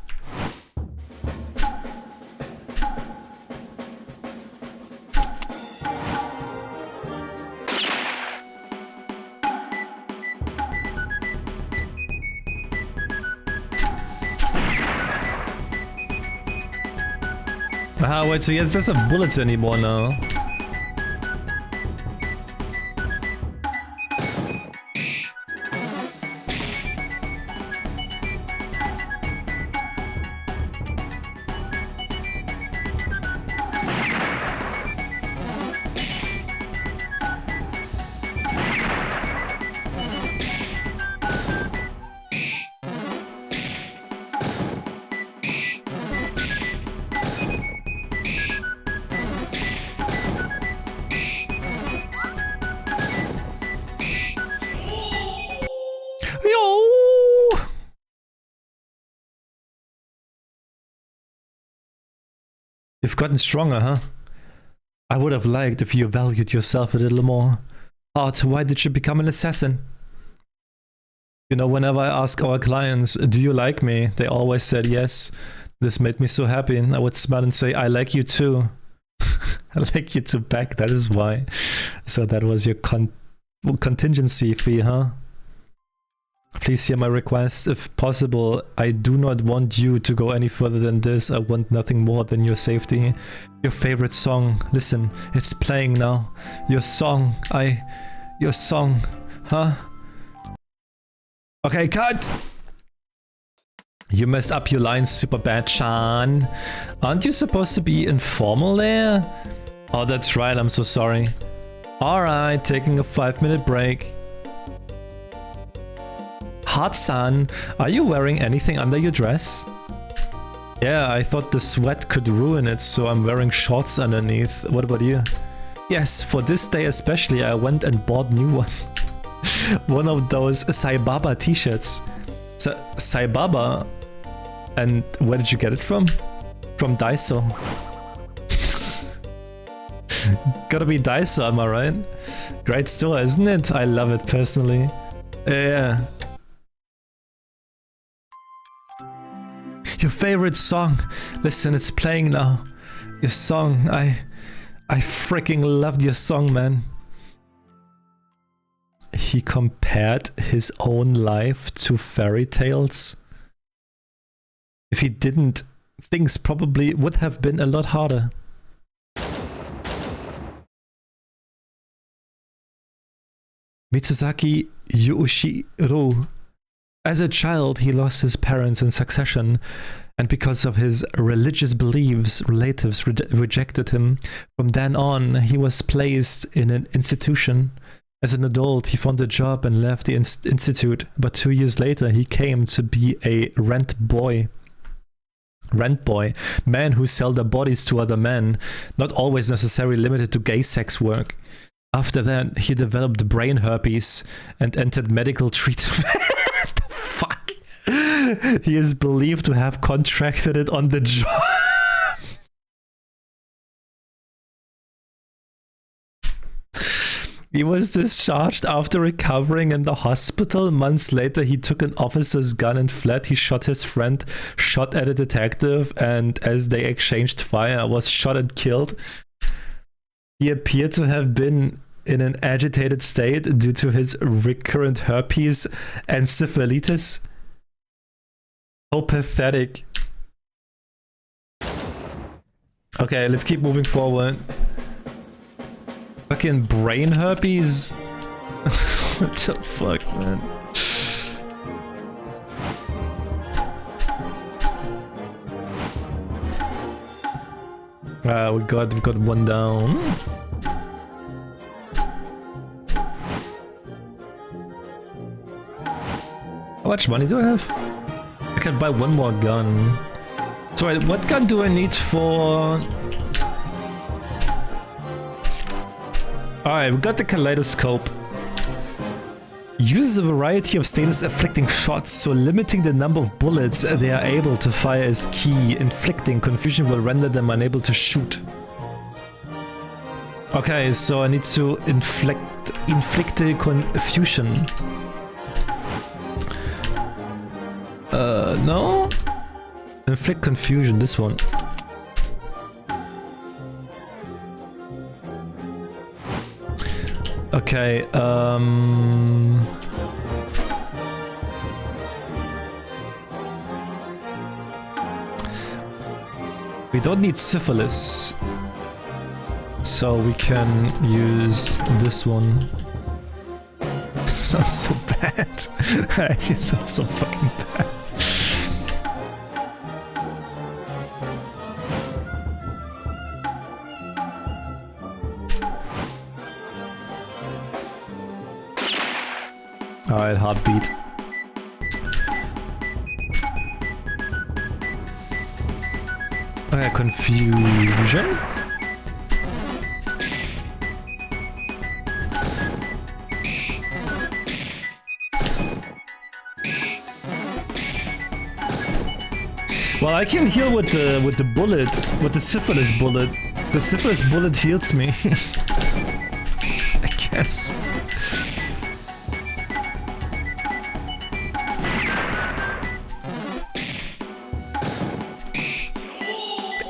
Ah, wait, so he doesn't have bullets anymore now. You've gotten stronger, huh? I would have liked if you valued yourself a little more. Art, why did you become an assassin? You know, whenever I ask our clients, do you like me? They always said yes. This made me so happy. I would smile and say, I like you too. I like you too back, that is why. So that was your contingency fee, huh? Please hear my request. If possible, I do not want you to go any further than this. I want nothing more than your safety. Your favorite song. Listen, it's playing now. Your song. Your song. Huh? Okay, cut! You messed up your lines super bad, Chan. Aren't you supposed to be informal there? Oh, that's right. I'm so sorry. Alright, taking a 5-minute break. Hot-san, are you wearing anything under your dress? Yeah, I thought the sweat could ruin it, so I'm wearing shorts underneath. What about you? Yes, for this day especially, I went and bought new one. One of those Saibaba t-shirts. Saibaba? And where did you get it from? From Daiso. Gotta be Daiso, am I right? Great store, isn't it? I love it personally. Yeah. Your favorite song. Listen, it's playing now. Your song. I freaking loved your song, man. He compared his own life to fairy tales. If he didn't, things probably would have been a lot harder. Mitsuzaki Yushiro. As a child, he lost his parents in succession, and because of his religious beliefs, relatives rejected him. From then on, he was placed in an institution. As an adult, he found a job and left the institute, but 2 years later he came to be a rent boy, men who sell their bodies to other men, not always necessarily limited to gay sex work. After that, he developed brain herpes and entered medical treatment. The fuck? He is believed to have contracted it on the job. He was discharged after recovering in the hospital. Months later, he took an officer's gun and fled. He shot his friend, shot at a detective, and as they exchanged fire, was shot and killed. He appeared to have been in an agitated state due to his recurrent herpes and syphilitis. So pathetic. Okay, let's keep moving forward. Fucking brain herpes? What the fuck, man? We got one down. How much money do I have? I can buy one more gun. So wait, what gun do I need for... Alright, we got the kaleidoscope. Uses a variety of status-afflicting shots, so limiting the number of bullets they are able to fire is key. Inflicting confusion will render them unable to shoot. Okay, so I need to inflict a confusion. No? Inflict confusion, this one. Okay, we don't need syphilis, so we can use this one. It's not so bad. It's not so fucking bad. Alright, heartbeat. Okay, confusion. Well, I can heal with the bullet, with the syphilis bullet. The syphilis bullet heals me. I guess.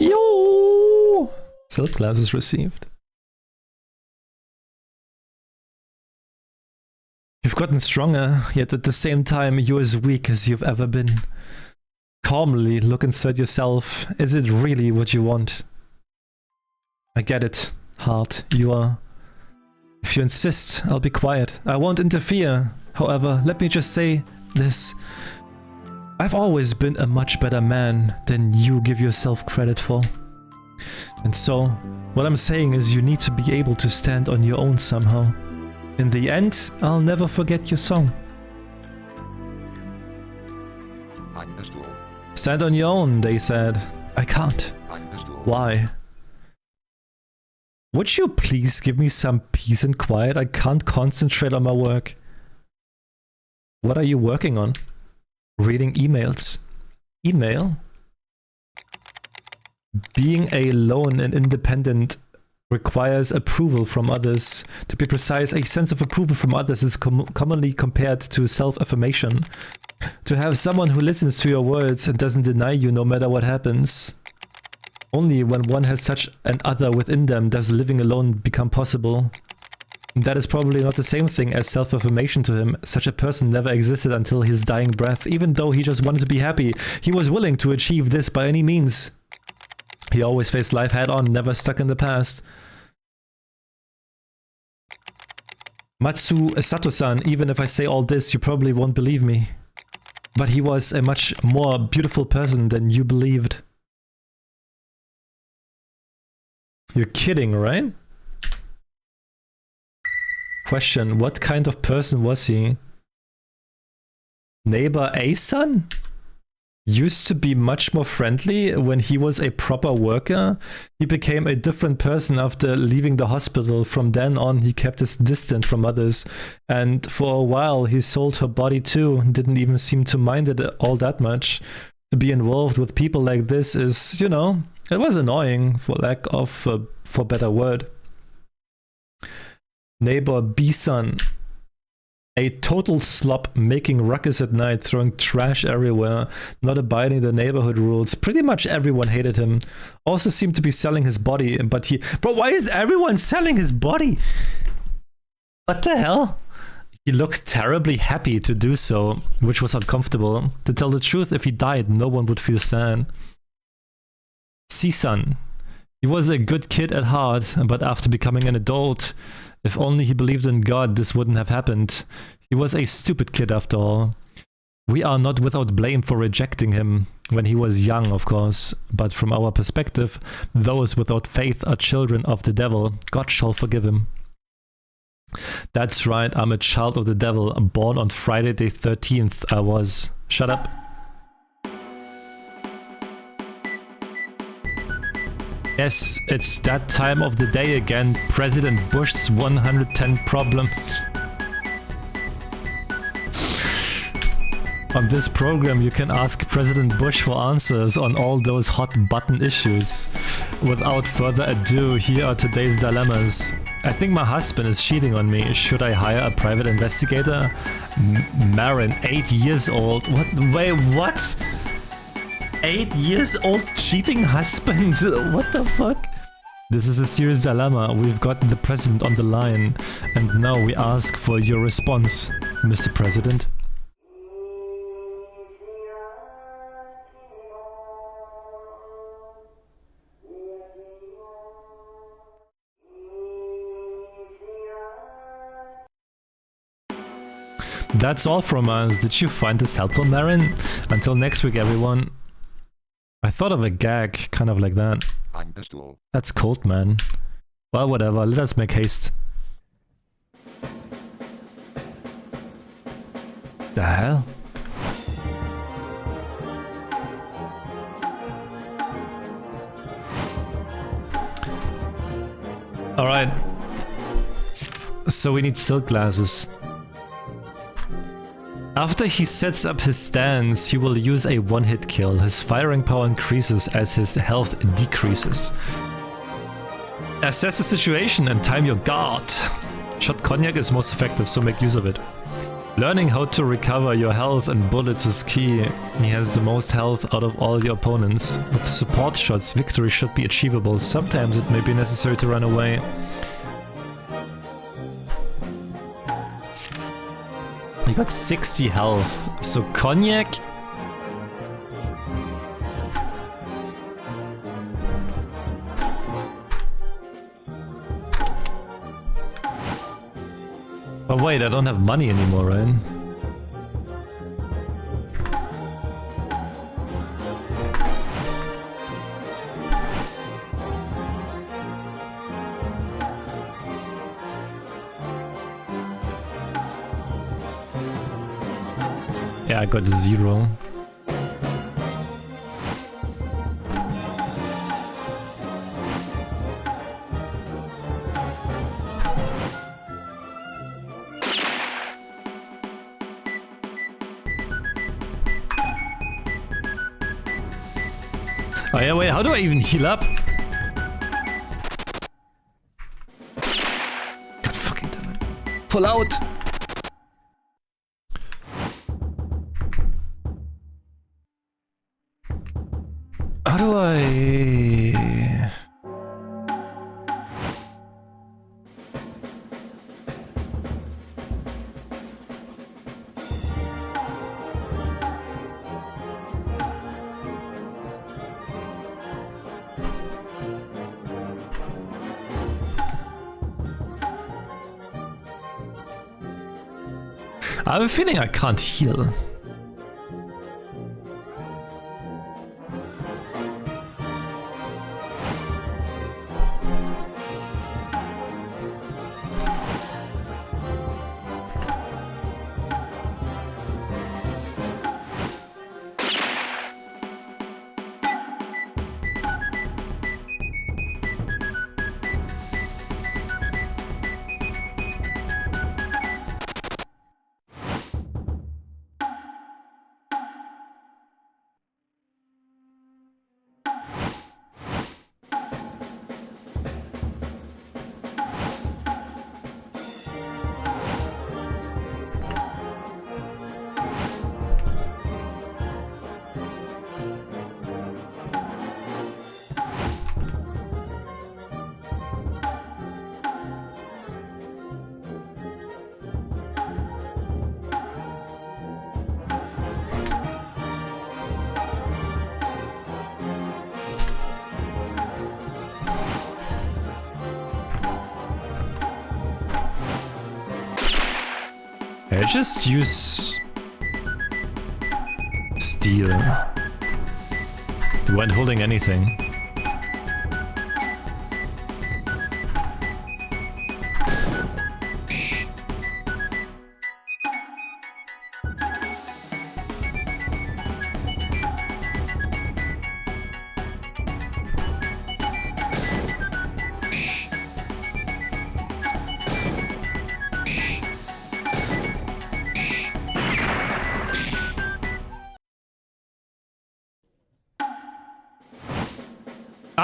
Yo! Silk glasses received. You've gotten stronger, yet at the same time you're as weak as you've ever been. Calmly look inside yourself. Is it really what you want? I get it, heart. You are. If you insist, I'll be quiet. I won't interfere. However, let me just say this. I've always been a much better man than you give yourself credit for. And so, what I'm saying is you need to be able to stand on your own somehow. In the end, I'll never forget your song. Stand on your own, they said. I can't. Why? Would you please give me some peace and quiet? I can't concentrate on my work. What are you working on? Reading emails. Email? Being alone and independent requires approval from others. To be precise, a sense of approval from others is commonly compared to self-affirmation. To have someone who listens to your words and doesn't deny you no matter what happens. Only when one has such an other within them does living alone become possible. That is probably not the same thing as self-affirmation to him. Such a person never existed until his dying breath. Even though he just wanted to be happy, he was willing to achieve this by any means. He always faced life head on, never stuck in the past. Matsu Sato-san, even if I say all this, you probably won't believe me. But he was a much more beautiful person than you believed. You're kidding, right? Question, what kind of person was he? Neighbor A-son? Used to be much more friendly when he was a proper worker. He became a different person after leaving the hospital. From then on, he kept his distance from others. And for a while, he sold her body too. Didn't even seem to mind it all that much. To be involved with people like this is, you know, it was annoying, for lack of for better word. Neighbor B-son. A total slop, making ruckus at night, throwing trash everywhere, not abiding the neighborhood rules. Pretty much everyone hated him. Also seemed to be selling his body, but he... Bro, why is everyone selling his body? What the hell? He looked terribly happy to do so, which was uncomfortable. To tell the truth, if he died, no one would feel sad. C-son. He was a good kid at heart, but after becoming an adult... If only he believed in God, this wouldn't have happened. He was a stupid kid after all. We are not without blame for rejecting him. When he was young, of course. But from our perspective, those without faith are children of the devil. God shall forgive him. That's right, I'm a child of the devil. Born on Friday the 13th, I was. Shut up. Yes, it's that time of the day again. President Bush's 110 problems. On this program, you can ask President Bush for answers on all those hot button issues. Without further ado, here are today's dilemmas. I think my husband is cheating on me. Should I hire a private investigator? Marin, 8 years old. What? Wait, what? 8 years old cheating husband? What the fuck? This is a serious dilemma. We've got the president on the line, and now we ask for your response, Mr. President. That's all from us. Did you find this helpful, Marin? Until next week, everyone. I thought of a gag, kind of like that. I'm pistol. That's cold, man. Well, whatever, let us make haste. The hell? Alright. So we need silk glasses. After he sets up his stance, he will use a one-hit kill. His firing power increases as his health decreases. Assess the situation and time your guard. Shot cognac is most effective, so make use of it. Learning how to recover your health and bullets is key. He has the most health out of all your opponents. With support shots, victory should be achievable. Sometimes it may be necessary to run away. He got 60 health, so cognac. But wait, I don't have money anymore, right? Yeah, I got 0. Oh yeah, wait, how do I even heal up? God fucking damn it. Pull out! How do I... I have a feeling I can't heal. just use steel? They weren't holding anything.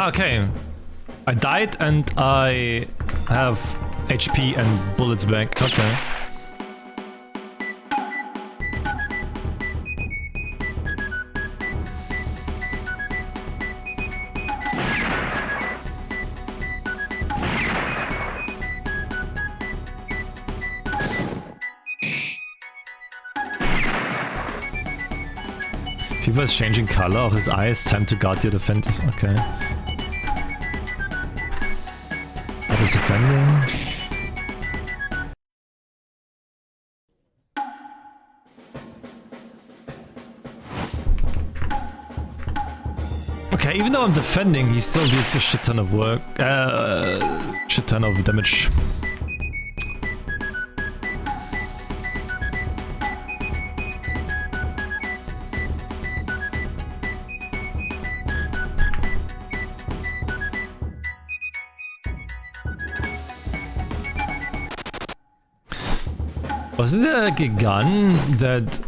Okay, I died and I have HP and bullets back. Okay. Fever is changing color of his eyes. Time to guard your defenders. Okay. What is defending? Okay, even though I'm defending, he still deals a shit ton of work. Shit ton of damage. Wasn't there like a gun that...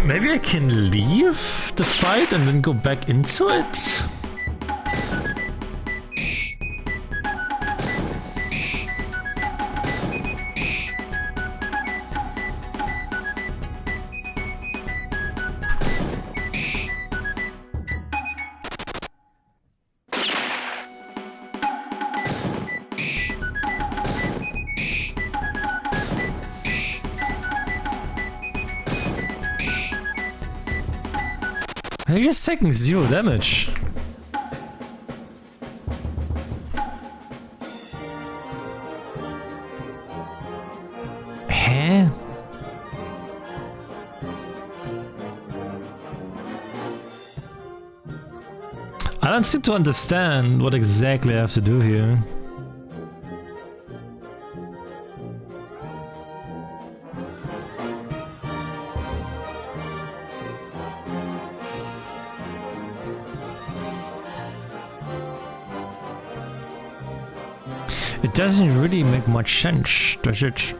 Maybe I can leave the fight and then go back into it? You're just taking 0 damage. Huh? I don't seem to understand what exactly I have to do here. It doesn't really make much sense, does it?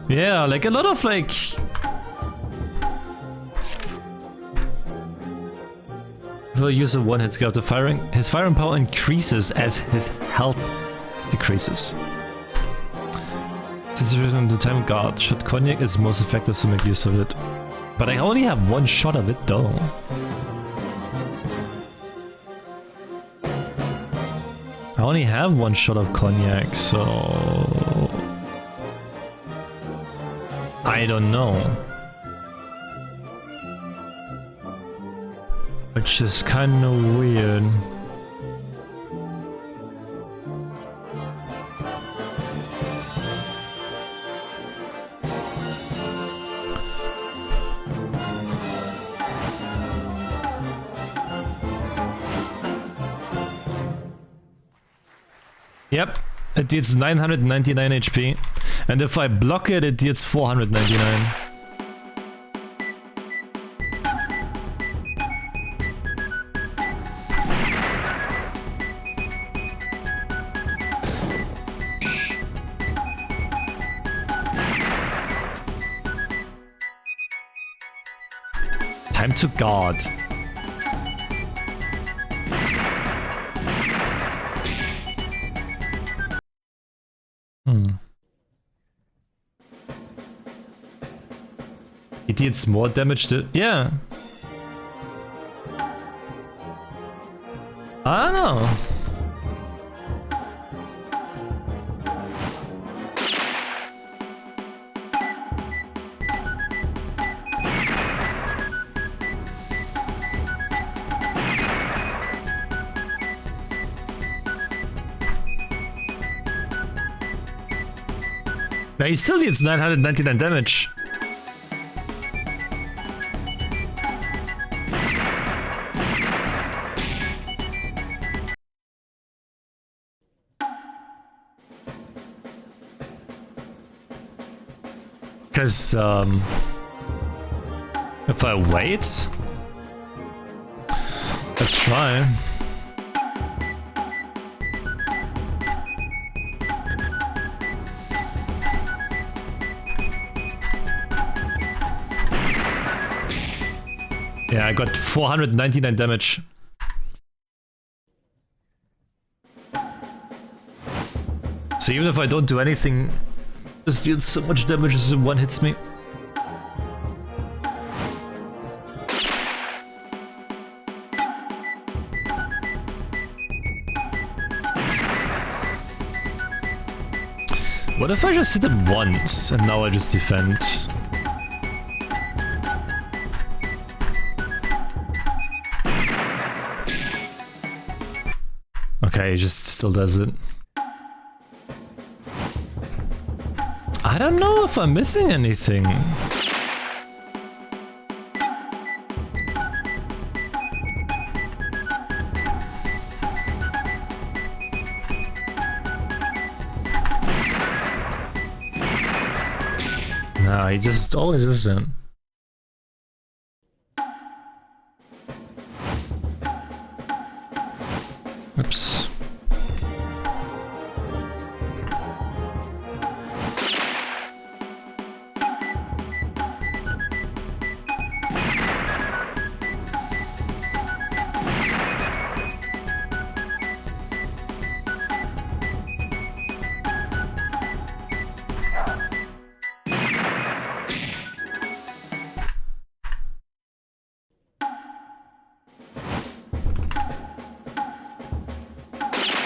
Yeah, like a lot of like... If a user one-hit scout, his firing power increases as his health decreases. the situation in the time guard. Shot cognac is most effective, so make use of it. But I only have one shot of it though. I only have one shot of cognac, so... I don't know. Which is kind of weird. Yep, it deals 999 HP, and if I block it, it deals 499. Time to guard. It deals more damage to... Yeah. I don't know. Now he still deals 999 damage. Because, if I wait... Let's try. Yeah, I got 499 damage. So even if I don't do anything, just deals so much damage as one hits me. What if I just hit him once and now I just defend? Okay, he just still does it. I don't know if I'm missing anything. No, he just always isn't. Oops.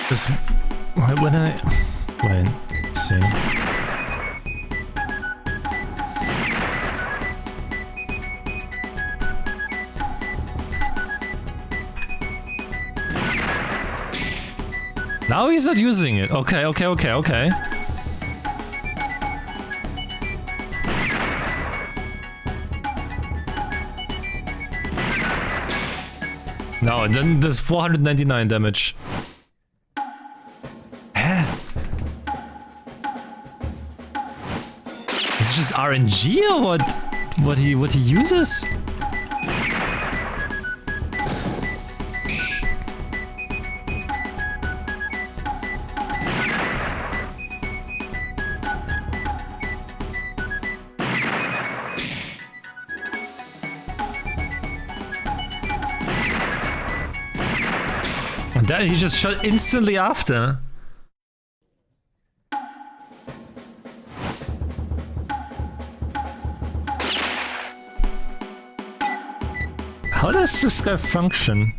Because when I... Wait, let's see. Now he's not using it. Okay. No, and then there's 499 damage. Is it just RNG or what he uses? And that he just shot instantly after. How does this guy function?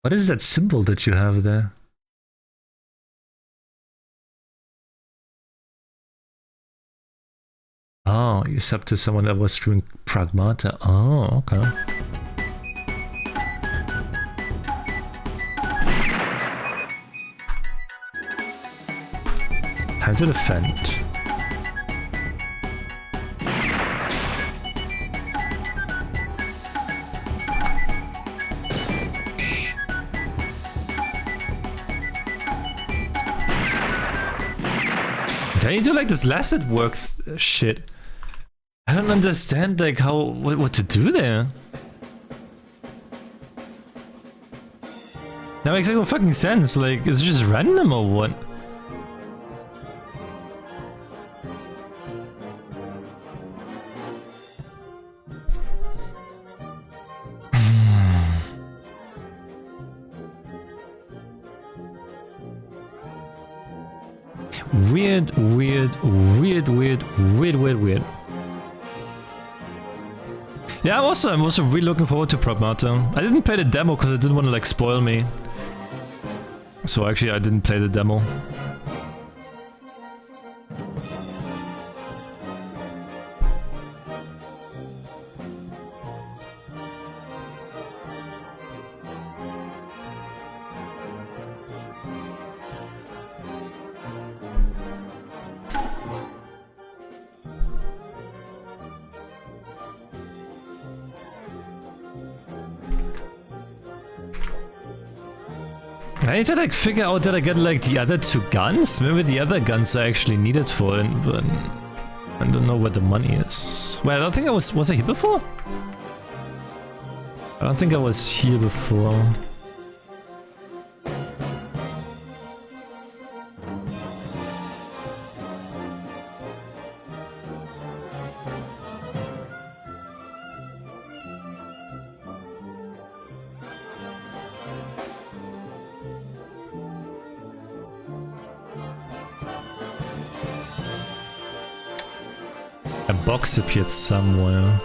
What is that symbol that you have there? Oh, you sub to someone that was doing Pragmata. Oh, okay. Time to defend. Can you do like this last at work shit? I don't understand like how what to do there. That makes no fucking sense. Like, is it just random or what? Weird. Yeah, I'm also really looking forward to Pragmata. I didn't play the demo because I didn't want to like spoil me. So actually I didn't play the demo. I need to like figure out that I get like the other two guns. Maybe the other guns are actually needed for it, but I don't know where the money is. Well, I don't think I was I here before? I don't think I was here before. A box appeared somewhere.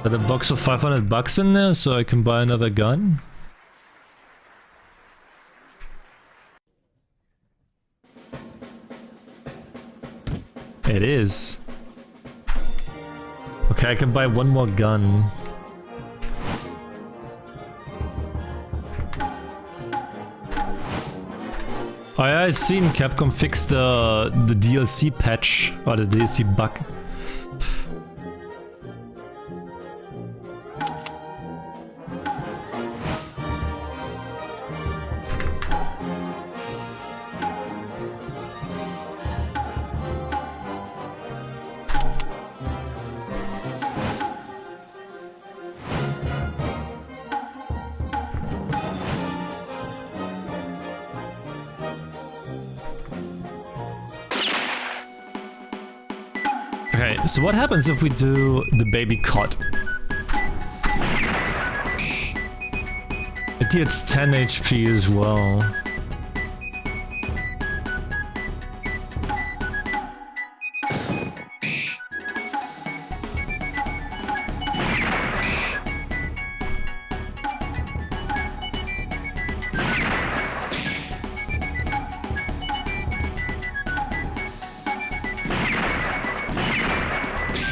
Got a box with 500 bucks in there so I can buy another gun? It is. Okay, I can buy one more gun. Oh yeah, I've seen Capcom fix the DLC patch, or the DLC bug. Okay, so what happens if we do the baby cot? It gets 10 HP as well.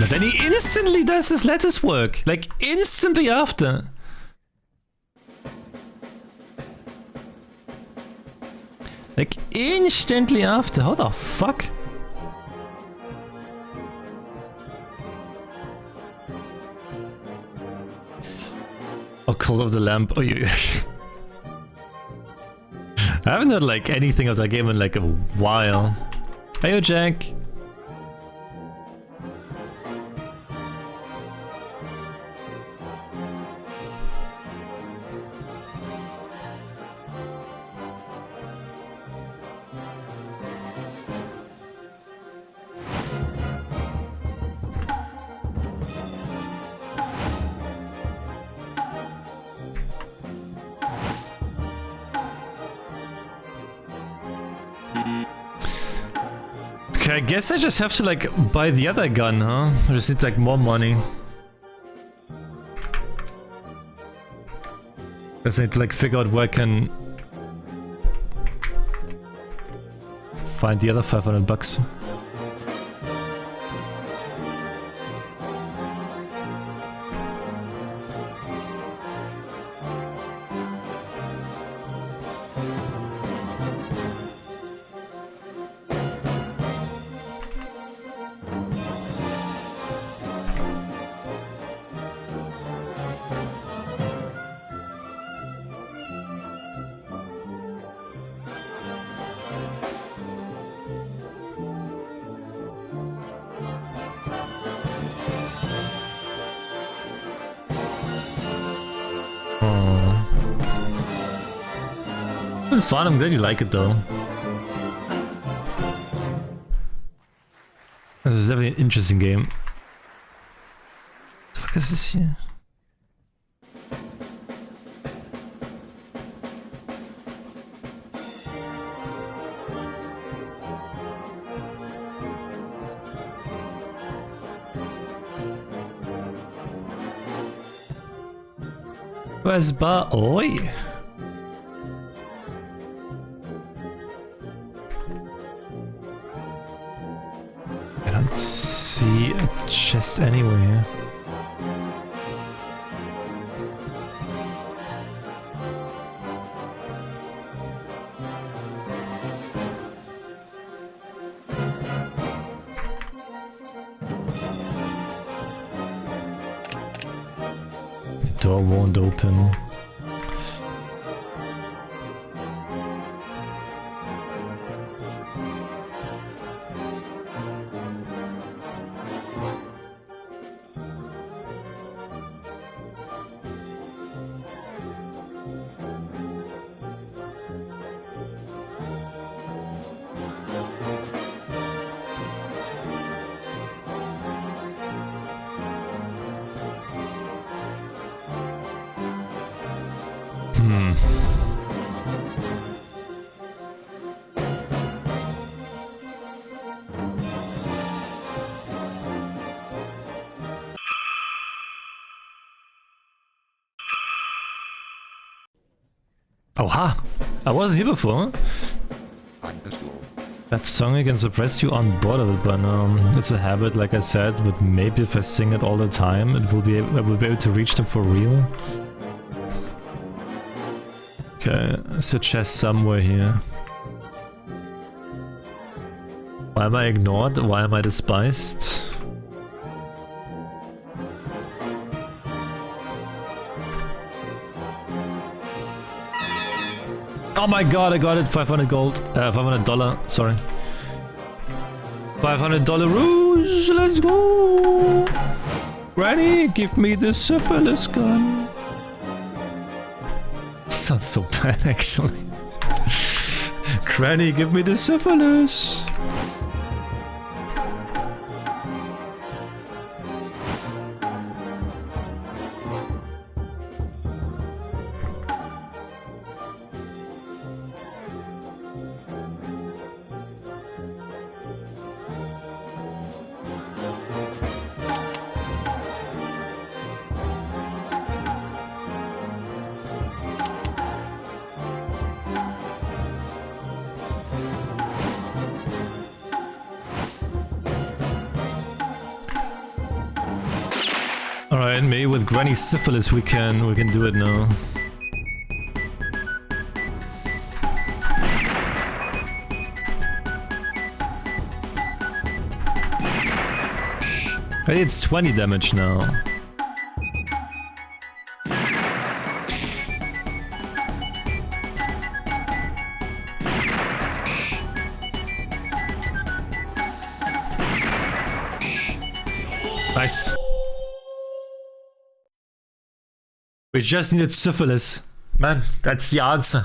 But then he instantly does his lattice work, like instantly after. Like instantly after, how the fuck? Oh, Cult of the Lamp. Oh, yeah. I haven't heard like anything of that game in like a while. Hey, Jack. Okay, I guess I just have to like buy the other gun, huh? I just need like more money. I just need to like figure out where I can find the other 500 bucks. It's fun, I'm glad you like it though. This is definitely an interesting game. What the fuck is this here? Where's Bar? Oi! I don't see a chest anywhere. The door won't open. Oha! I wasn't here before. That song again suppress you on board of it, but it's a habit, like I said, but maybe if I sing it all the time, I will be able to reach them for real. Okay, there's a chest somewhere here. Why am I ignored? Why am I despised? Oh my god, I got it! 500 gold. $500, sorry. $500 rouge, let's go! Granny, give me the syphilis gun. Sounds so bad, actually. Granny, give me the syphilis. Alright, maybe with Granny Syphilis we can do it now. Hey, it's 20 damage now. Nice. We just needed syphilis. Man, that's the answer.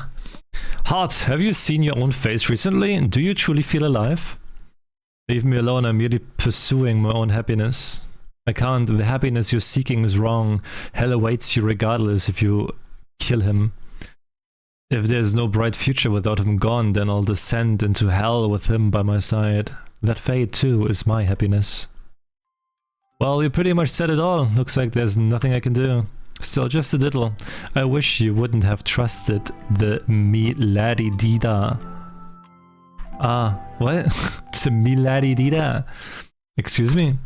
Heart, have you seen your own face recently? Do you truly feel alive? Leave me alone, I'm merely pursuing my own happiness. I can't, the happiness you're seeking is wrong. Hell awaits you regardless if you kill him. If there's no bright future without him gone, then I'll descend into hell with him by my side. That fate too is my happiness. Well, you pretty much said it all. Looks like there's nothing I can do. Still, just a little. I wish you wouldn't have trusted the me laddie dida. Ah, what? To me laddie dida. Excuse me?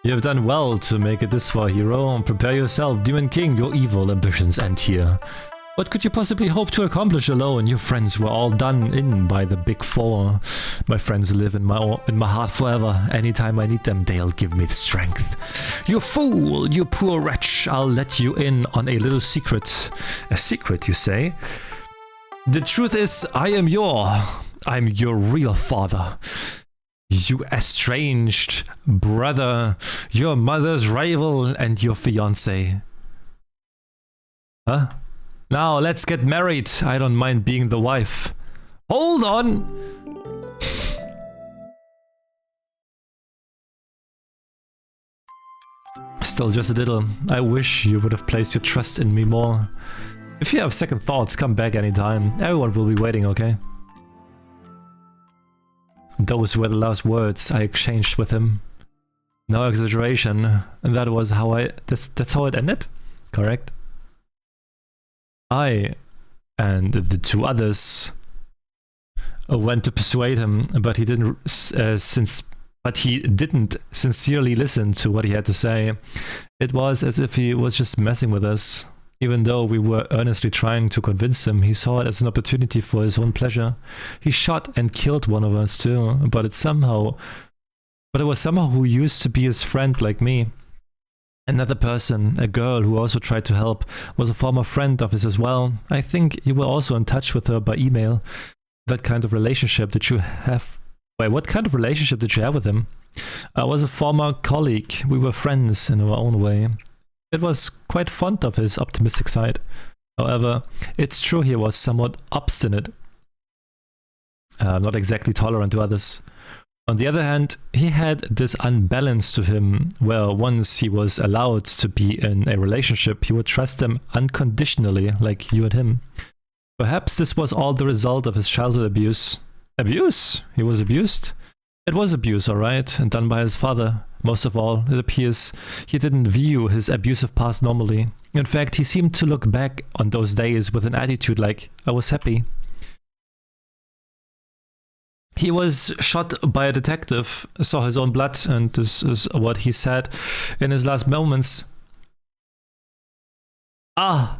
You have done well to make it this far, hero. Prepare yourself, Demon King. Your evil ambitions end here. What could you possibly hope to accomplish alone? Your friends were all done in by the Big Four. My friends live in my heart forever. Anytime I need them, they'll give me strength. You fool! You poor wretch! I'll let you in on a little secret. A secret, you say? The truth is, I'm your real father. You estranged brother, your mother's rival, and your fiancé. Huh? Now let's get married. I don't mind being the wife. Hold on! Still just a little. I wish you would have placed your trust in me more. If you have second thoughts, come back anytime. Everyone will be waiting, okay? Those were the last words I exchanged with him. No exaggeration. And that was how that's how it ended? Correct? I and the two others went to persuade him, but he didn't sincerely listen to what he had to say. It was as if he was just messing with us. Even though we were earnestly trying to convince him, he saw it as an opportunity for his own pleasure. He shot and killed one of us too, but it was somehow who used to be his friend like me. Another person, a girl who also tried to help, was a former friend of his as well. I think you were also in touch with her by email. That kind of relationship that you have... Wait, what kind of relationship did you have with him? I was a former colleague. We were friends in our own way. It was quite fond of his optimistic side. However, it's true he was somewhat obstinate. Not exactly tolerant to others. On the other hand, he had this unbalance to him, where once he was allowed to be in a relationship, he would trust them unconditionally, like you and him. Perhaps this was all the result of his childhood abuse. Abuse? He was abused? It was abuse, alright, and done by his father. Most of all, it appears he didn't view his abusive past normally. In fact, he seemed to look back on those days with an attitude like, I was happy. He was shot by a detective, saw his own blood, and this is what he said in his last moments. Ah,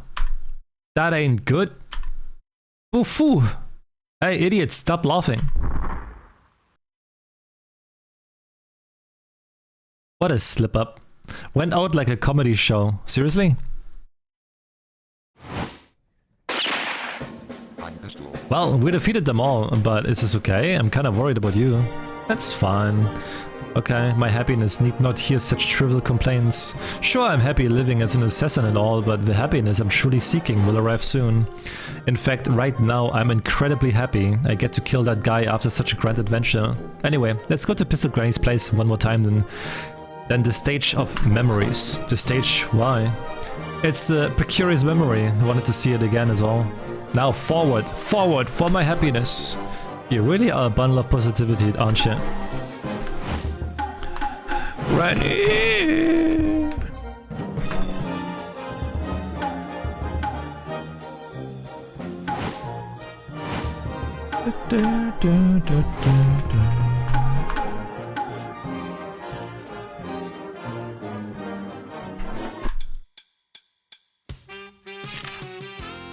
that ain't good. Boo-foo. Hey, idiot, stop laughing. What a slip-up. Went out like a comedy show. Seriously? Well, we defeated them all, but is this okay? I'm kind of worried about you. That's fine. Okay, my happiness need not hear such trivial complaints. Sure, I'm happy living as an assassin and all, but the happiness I'm truly seeking will arrive soon. In fact, right now, I'm incredibly happy I get to kill that guy after such a grand adventure. Anyway, let's go to Pistol Granny's place one more time then the stage of memories. The stage, why? It's a precarious memory. I wanted to see it again is all. Now forward for my happiness. You really are a bundle of positivity, aren't you? Ready?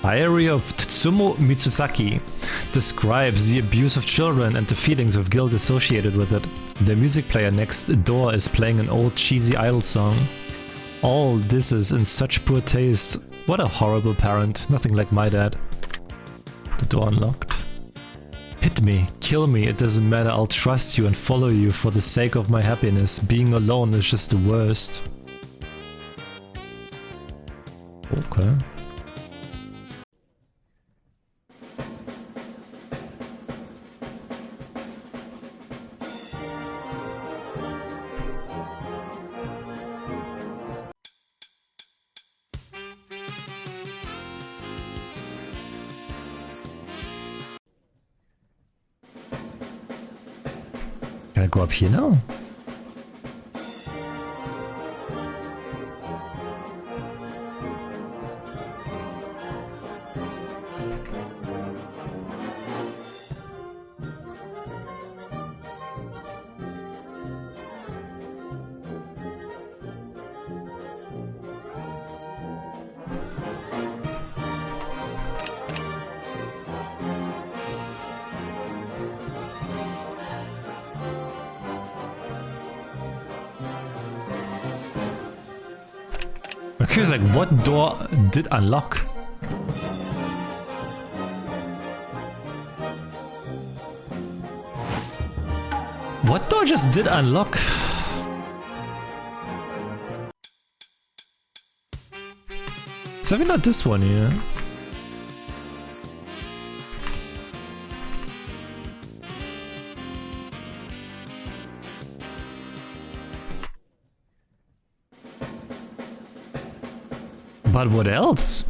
Diary of Tsumo Mitsuzaki describes the abuse of children and the feelings of guilt associated with it. The music player next door is playing an old cheesy idol song. All this is in such poor taste. What a horrible parent, nothing like my dad. The door unlocked. Hit me, kill me, it doesn't matter, I'll trust you and follow you for the sake of my happiness. Being alone is just the worst. Okay. Can I go up here now? Okay, it's like, what door did unlock? What door just did unlock? It's maybe not this one here. But what else?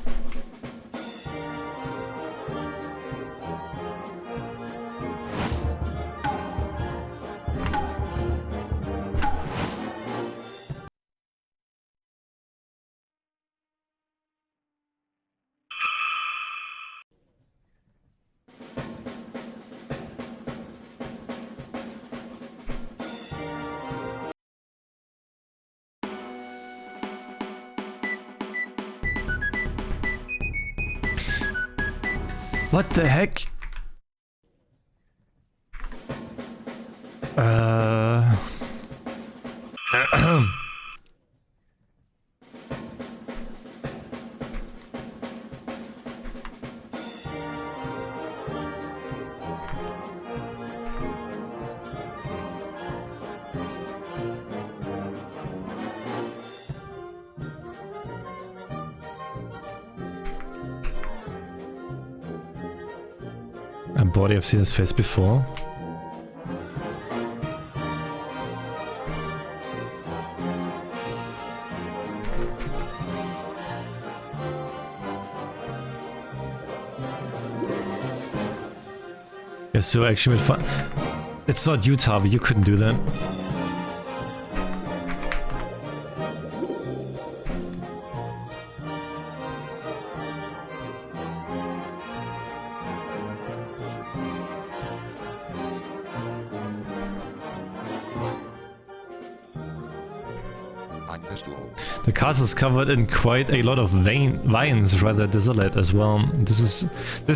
What the heck? A body, I've seen his face before. Yeah, so actually made fun. It's not you, Tavi, you couldn't do that. The castle is covered in quite a lot of vines, rather desolate as well. This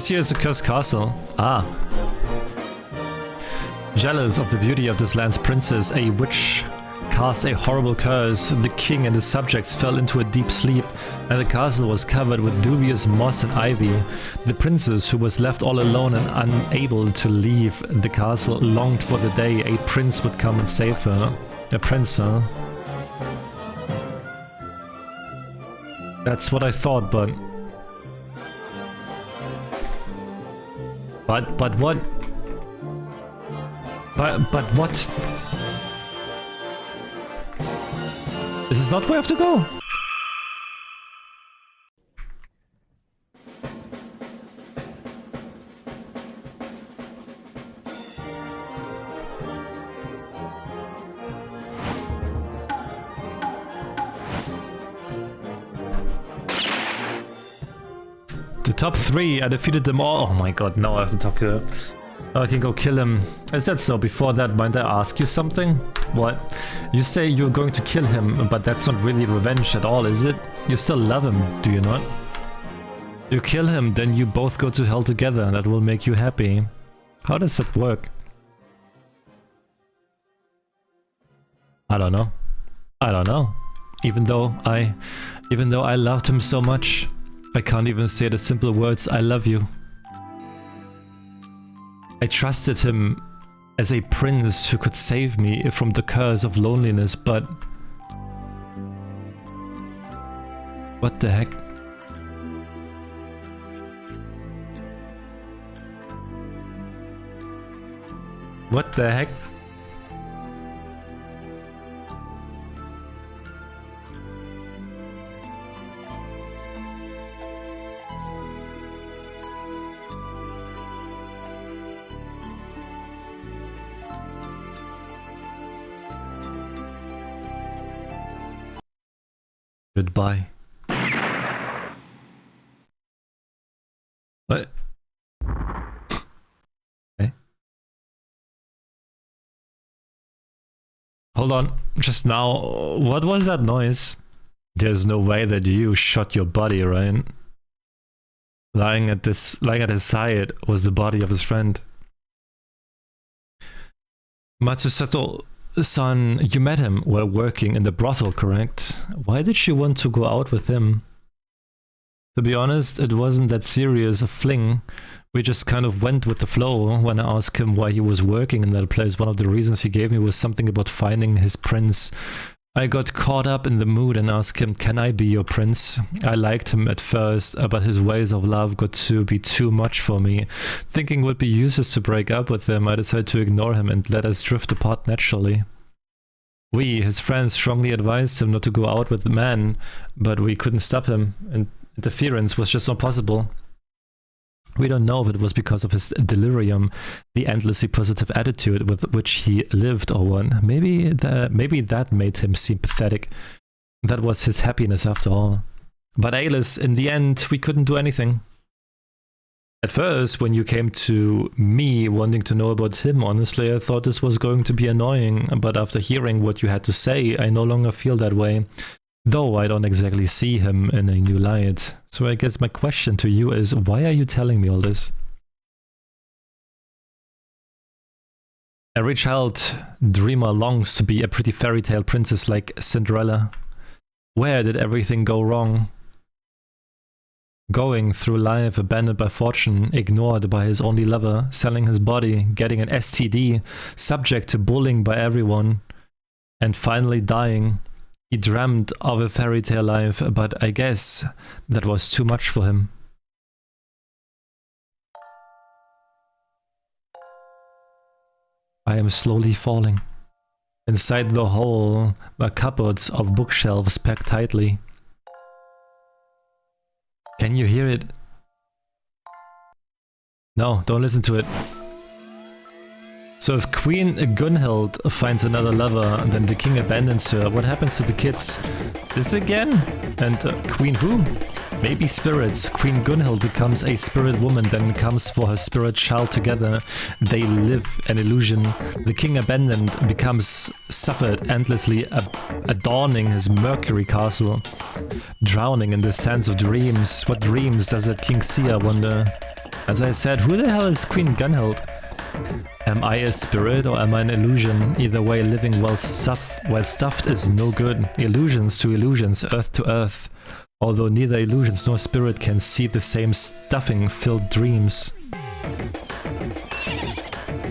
here is the cursed castle. Ah. Jealous of the beauty of this land's princess, a witch cast a horrible curse. The king and his subjects fell into a deep sleep, and the castle was covered with dubious moss and ivy. The princess, who was left all alone and unable to leave the castle, longed for the day a prince would come and save her. A prince, huh? That's what I thought, but what? But what? This is not where I have to go. The top 3, I defeated them all. Oh my god, now I have to talk to her. Oh, I can go kill him. I said so. Before that, might I ask you something? What? You say you're going to kill him, but that's not really revenge at all, is it? You still love him, do you not? You kill him, then you both go to hell together, and that will make you happy. How does that work? I don't know. I don't know. Even though I loved him so much, I can't even say the simple words, I love you. I trusted him as a prince who could save me from the curse of loneliness, but... What the heck? What the heck? Goodbye. What? Okay. Hold on. Just now, what was that noise? There's no way that you shot your buddy, right? Lying at his side was the body of his friend. Matsusato-san, you met him while working in the brothel, correct? Why did she want to go out with him? To be honest, it wasn't that serious a fling. We just kind of went with the flow. When I asked him why he was working in that place, one of the reasons he gave me was something about finding his prince. I got caught up in the mood and asked him, can I be your prince? I liked him at first, but his ways of love got to be too much for me. Thinking it would be useless to break up with him, I decided to ignore him and let us drift apart naturally. We, his friends, strongly advised him not to go out with the man, but we couldn't stop him, and interference was just not possible. We don't know if it was because of his delirium, the endlessly positive attitude with which he lived, or what. Maybe that made him seem pathetic. That was his happiness after all. But Alice, in the end, we couldn't do anything. At first, when you came to me wanting to know about him, honestly, I thought this was going to be annoying. But after hearing what you had to say, I no longer feel that way. Though I don't exactly see him in a new light. So I guess my question to you is, why are you telling me all this? Every child dreamer longs to be a pretty fairy tale princess like Cinderella. Where did everything go wrong? Going through life abandoned by fortune, ignored by his only lover, selling his body, getting an STD, subject to bullying by everyone, and finally dying. He dreamt of a fairy tale life, but I guess that was too much for him. I am slowly falling. Inside the hole are cupboards of bookshelves packed tightly. Can you hear it? No, don't listen to it. So if Queen Gunhild finds another lover, then the king abandons her. What happens to the kids? This again? And Queen who? Maybe spirits. Queen Gunhild becomes a spirit woman, then comes for her spirit child together. They live an illusion. The king abandoned becomes suffered endlessly, adorning his Mercury castle. Drowning in the sands of dreams. What dreams does that king see, I wonder? As I said, who the hell is Queen Gunhild? Am I a spirit or am I an illusion? Either way, living while stuffed is no good. Illusions to illusions, earth to earth. Although neither illusions nor spirit can see the same stuffing-filled dreams.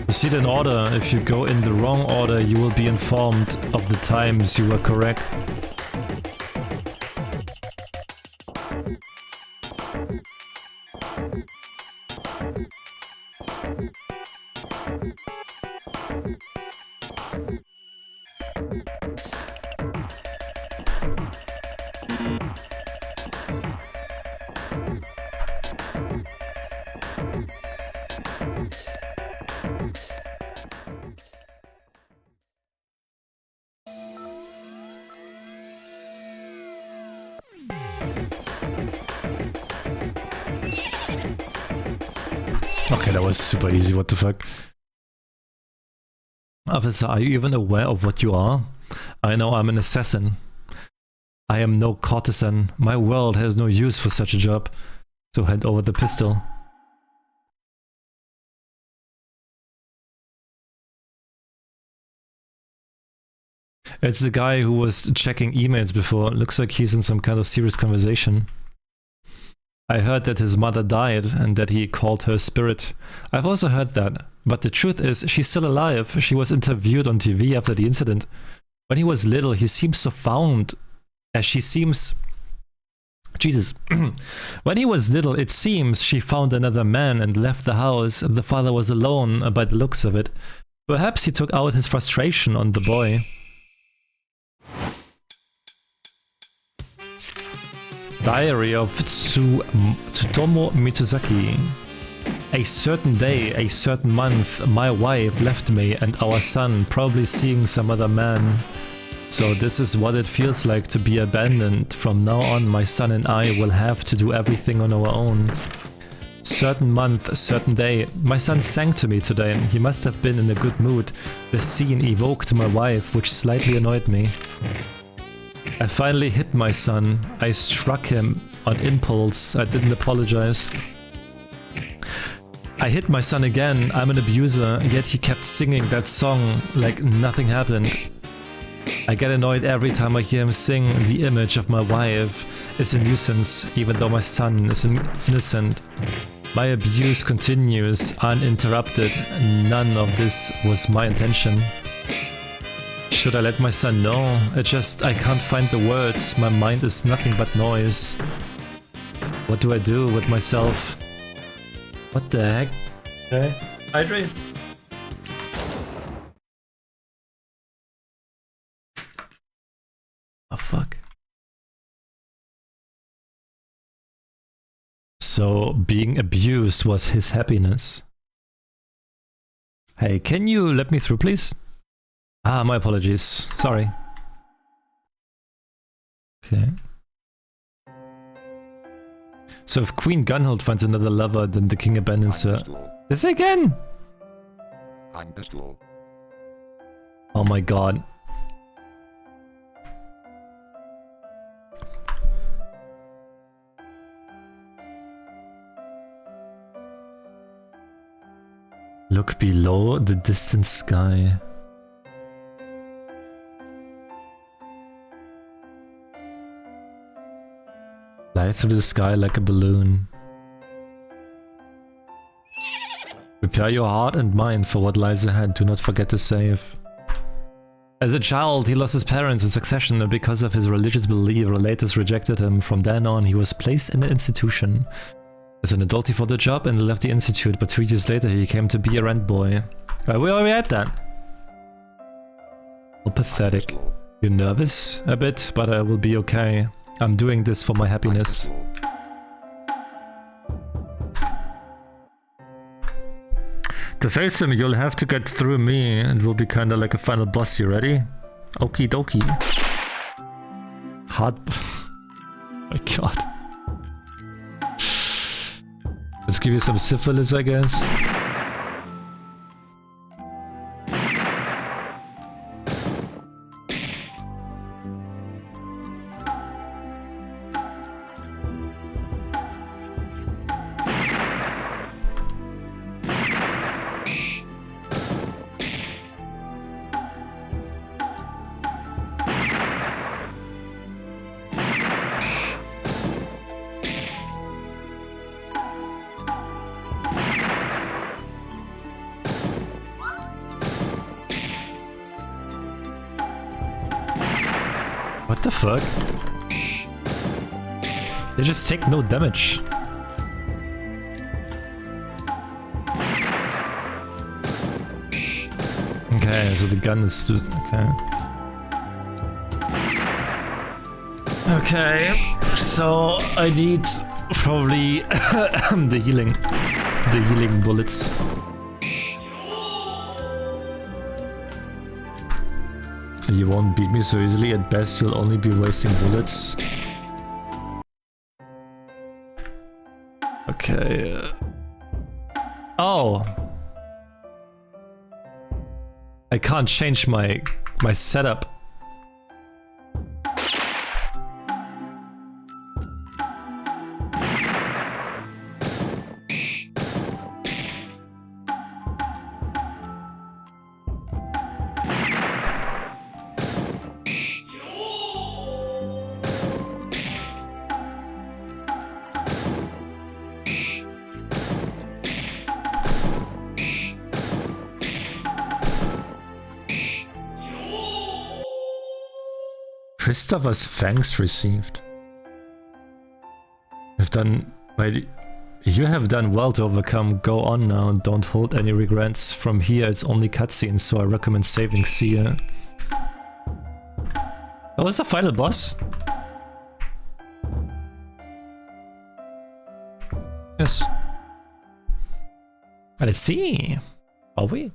Proceed in order. If you go in the wrong order, you will be informed of the times you were correct. Okay, that was super easy, what the fuck. Officer, are you even aware of what you are? I know I'm an assassin. I am no courtesan. My world has no use for such a job. So hand over the pistol. It's the guy who was checking emails before. Looks like he's in some kind of serious conversation. I heard that his mother died and that he called her spirit. I've also heard that, but the truth is she's still alive. She was interviewed on TV after the incident. When he was little, he seems so found, as she seems... Jesus. When he was little, it seems she found another man and left the house. The father was alone by the looks of it. Perhaps he took out his frustration on the boy. Diary of Tsutomu Mitsuzaki. A certain day, a certain month, my wife left me and our son, probably seeing some other man. So this is what it feels like to be abandoned. From now on, my son and I will have to do everything on our own. Certain month, certain day. My son sang to me today. He must have been in a good mood. The scene evoked my wife, which slightly annoyed me. I finally hit my son. I struck him on impulse. I didn't apologize. I hit my son again. I'm an abuser, yet he kept singing that song like nothing happened. I get annoyed every time I hear him sing. The image of my wife is a nuisance, even though my son is innocent. My abuse continues uninterrupted. None of this was my intention. Should I let my son know? I can't find the words. My mind is nothing but noise. What do I do with myself? What the heck? Okay. Hydrate. Oh fuck. So being abused was his happiness. Hey, can you let me through, please? Ah, my apologies. Sorry. Okay. So if Queen Gunhild finds another lover, then the king abandons her. This again? Oh my god. Look below the distant sky. Fly through the sky like a balloon. Prepare your heart and mind for what lies ahead. Do not forget to save. As a child, he lost his parents in succession, and because of his religious belief, relatives rejected him. From then on, he was placed in an institution. As an adult, he fought the job and left the institute, but 3 years later he came to be a rent boy. We already had that. Oh, pathetic. You're nervous? A bit, but I will be okay. I'm doing this for my happiness. To face him, you'll have to get through me. It will be kinda like a final boss. You ready? Okie dokie. Hard... Oh my god. Let's give you some syphilis, I guess. What the fuck? They just take no damage. Okay, so the gun is just... okay. Okay, so I need probably the healing bullets. You won't beat me so easily. At best, you'll only be wasting bullets. Okay. Oh. I can't change my setup. Christopher's thanks received. You have done well to overcome. Go on now. Don't hold any regrets. From here, it's only cutscenes, so I recommend saving. See ya. Oh, it's the final boss? Yes. Let's see. Are we?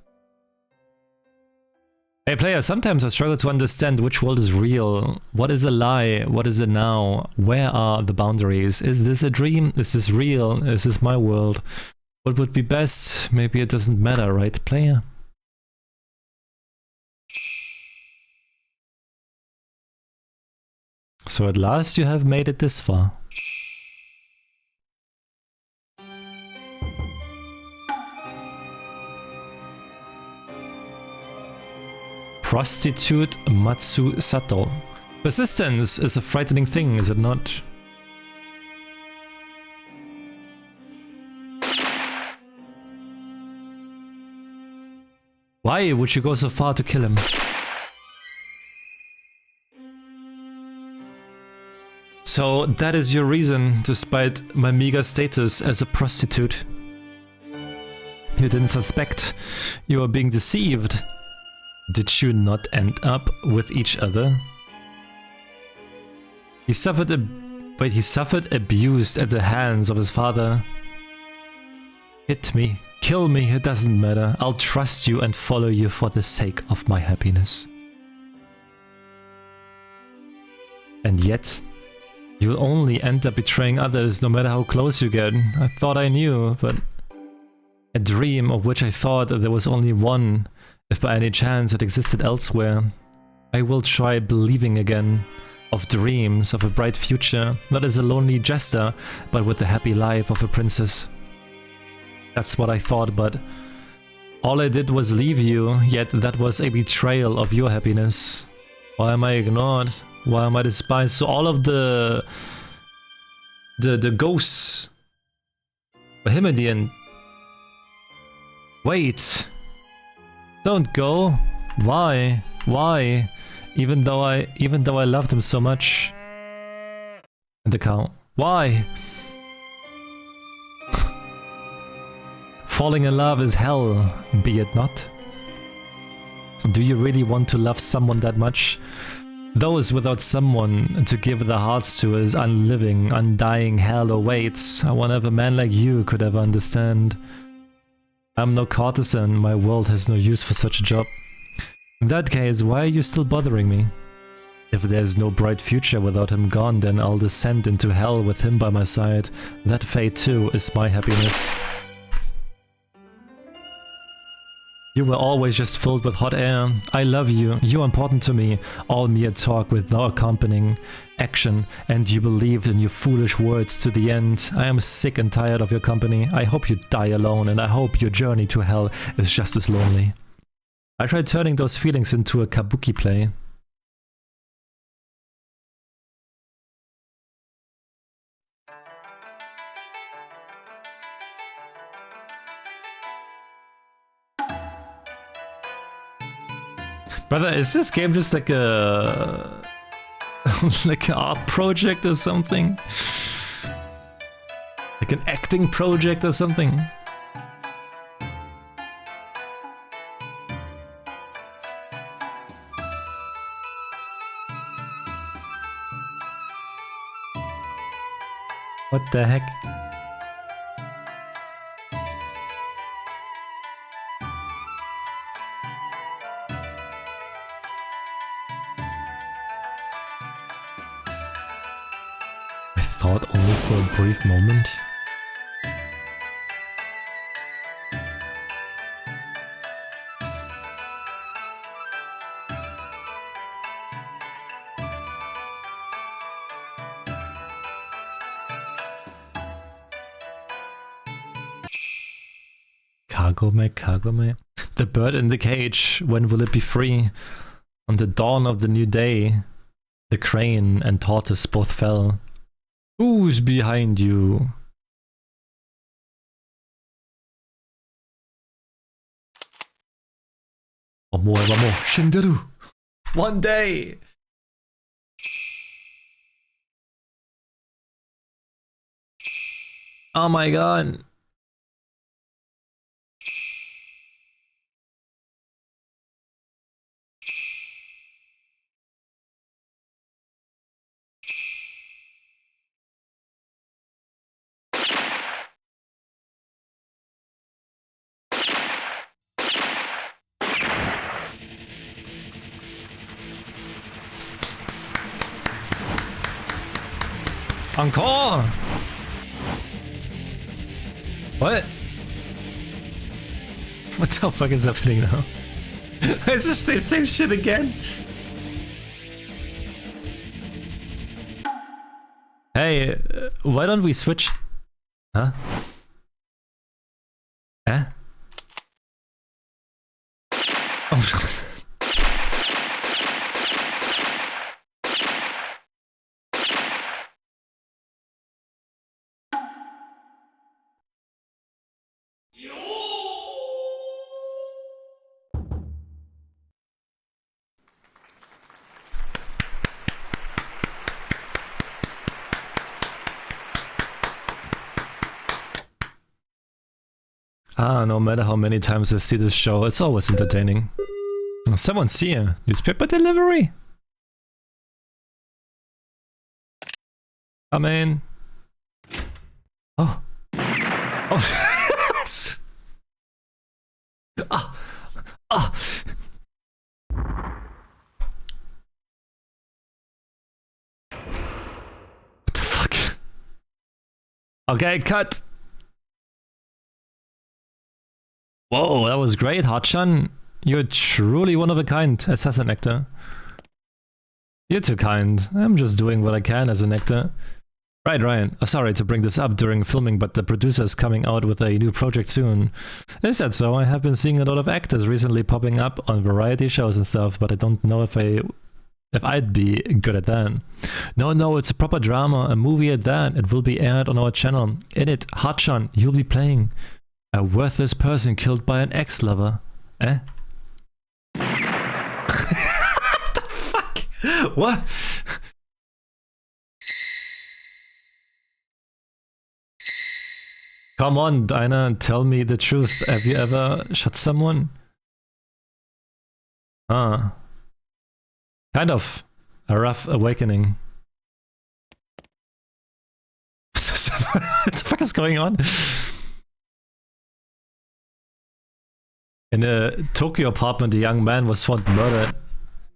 Hey player, sometimes I struggle to understand which world is real. What is a lie? What is it now? Where are the boundaries? Is this a dream? Is this real? Is this my world? What would be best? Maybe it doesn't matter, right, player? So at last you have made it this far. Prostitute Matsu Sato. Persistence is a frightening thing, is it not? Why would you go so far to kill him? So that is your reason, despite my meager status as a prostitute. You didn't suspect. You are being deceived. Did you not end up with each other? He suffered abuse at the hands of his father. Hit me, kill me, it doesn't matter. I'll trust you and follow you for the sake of my happiness. And yet, you'll only end up betraying others no matter how close you get. I thought I knew, but a dream of which I thought there was only one, if by any chance it existed elsewhere. I will try believing again, of dreams of a bright future, not as a lonely jester, but with the happy life of a princess. That's what I thought, but all I did was leave you, yet that was a betrayal of your happiness. Why am I ignored? Why am I despised? So all of the ghosts were him in the end. Wait. Don't go. Why? Why? Even though I loved him so much. And the cow. Why? Falling in love is hell, be it not? Do you really want to love someone that much? Those without someone to give their hearts to is unliving, undying hell awaits. I wonder if a man like you could ever understand. I'm no courtesan, my world has no use for such a job. In that case, why are you still bothering me? If there's no bright future without him gone, then I'll descend into hell with him by my side. That fate too is my happiness. You were always just filled with hot air. I love you, you're important to me. All mere talk with no accompanying action, and you believed in your foolish words to the end. I am sick and tired of your company. I hope you die alone, and I hope your journey to hell is just as lonely. I tried turning those feelings into a kabuki play. Brother, is this game just like a like an art project or something? Like an acting project or something? What the heck? I thought only for a brief moment. Kagome. The bird in the cage, when will it be free? On the dawn of the new day, the crane and tortoise both fell. Who's behind you? Vamos, Shinderu! One day! Oh my god! Encore! What? What the fuck is happening now? It's just the same shit again. Hey, why don't we switch? Huh? Eh? Oh. No matter how many times I see this show, it's always entertaining. Someone's here. Newspaper delivery? Come in. Oh. Oh. Ah. Ah. What the fuck? Okay, cut. Whoa, that was great, Hotchan. You're truly one of a kind assassin actor. You're too kind. I'm just doing what I can as an actor. Right, Ryan. Sorry to bring this up during filming, but the producer is coming out with a new project soon. Is that so? I have been seeing a lot of actors recently popping up on variety shows and stuff, but I don't know if I'd be good at that. No, it's a proper drama, a movie at that. It will be aired on our channel. In it, Hotchan, you'll be playing a worthless person killed by an ex-lover. Eh? What the fuck? What? Come on, Dinah, tell me the truth. Have you ever shot someone? Ah. Kind of. A rough awakening. What the fuck is going on? In a Tokyo apartment, a young man was found murdered.